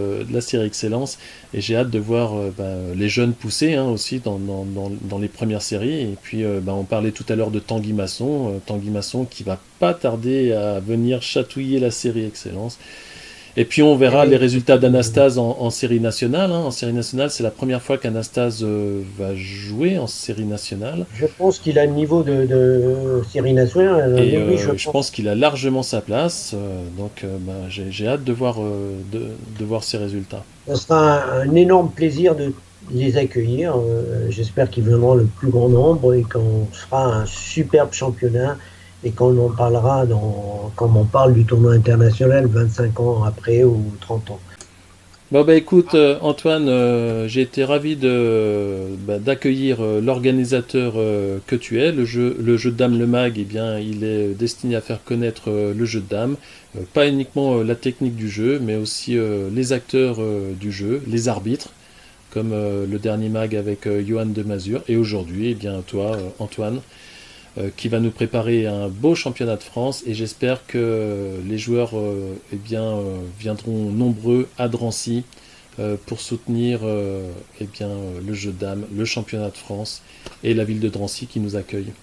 Excellence. Et j'ai hâte de voir les jeunes pousser aussi dans les premières séries. Et puis on parlait tout à l'heure de Tanguy Masson qui va pas tarder à venir chatouiller la série Excellence. Et puis on verra les résultats d'Anastase en série nationale. En série nationale, c'est la première fois qu'Anastase va jouer en série nationale. Je pense qu'il a le niveau de série nationale. Et je pense qu'il a largement sa place. Donc j'ai hâte de voir ses résultats. Ce sera un énorme plaisir de les accueillir. J'espère qu'ils viendront le plus grand nombre et qu'on fera un superbe championnat. Et qu'on en parlera comme on parle du tournoi international 25 ans après ou 30 ans. Bon écoute Antoine, j'ai été ravi d'accueillir l'organisateur que tu es. Le jeu de dames Le Mag, il est destiné à faire connaître le jeu de dames, pas uniquement la technique du jeu, mais aussi les acteurs du jeu, les arbitres, comme le dernier mag avec Johan de Mazur, et aujourd'hui, toi Antoine, qui va nous préparer un beau championnat de France, et j'espère que les joueurs viendront nombreux à Drancy pour soutenir le jeu de dames, le championnat de France et la ville de Drancy qui nous accueille.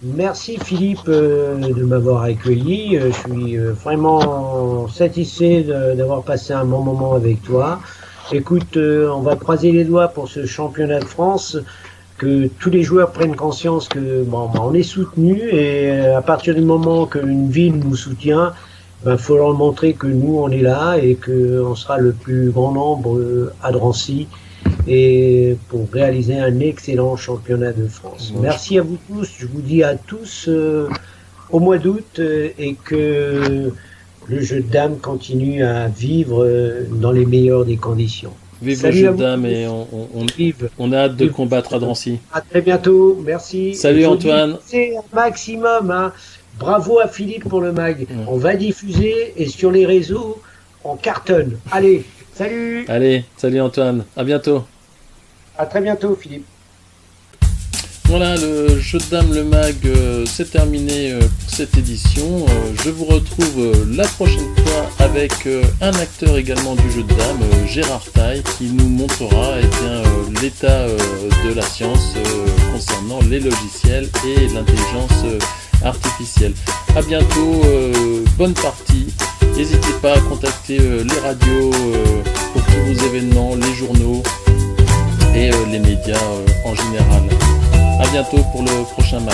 Merci Philippe de m'avoir accueilli. Je suis vraiment satisfait d'avoir passé un bon moment avec toi. Écoute, on va croiser les doigts pour ce championnat de France, que tous les joueurs prennent conscience que on est soutenu, et à partir du moment qu'une ville nous soutient, faut leur montrer que nous on est là et qu'on sera le plus grand nombre à Drancy et pour réaliser un excellent championnat de France. Ouais. Merci à vous tous, je vous dis à tous au mois d'août et que le jeu de dames continue à vivre dans les meilleures des conditions. Vive le jeu de dames et on a hâte de combattre à Drancy. À très bientôt, merci. Salut Antoine. C'est un maximum, Bravo à Philippe pour le mag. On va diffuser et sur les réseaux, on cartonne. Allez, salut. Allez, salut Antoine, à bientôt. À très bientôt Philippe. Voilà, le jeu de dames, le mag, c'est terminé pour cette édition. Je vous retrouve la prochaine fois avec un acteur également du jeu de dames, Gérard Taille, qui nous montrera l'état de la science concernant les logiciels et l'intelligence artificielle. A bientôt, bonne partie. N'hésitez pas à contacter les radios pour tous vos événements, les journaux et les médias en général. A bientôt pour le prochain mag.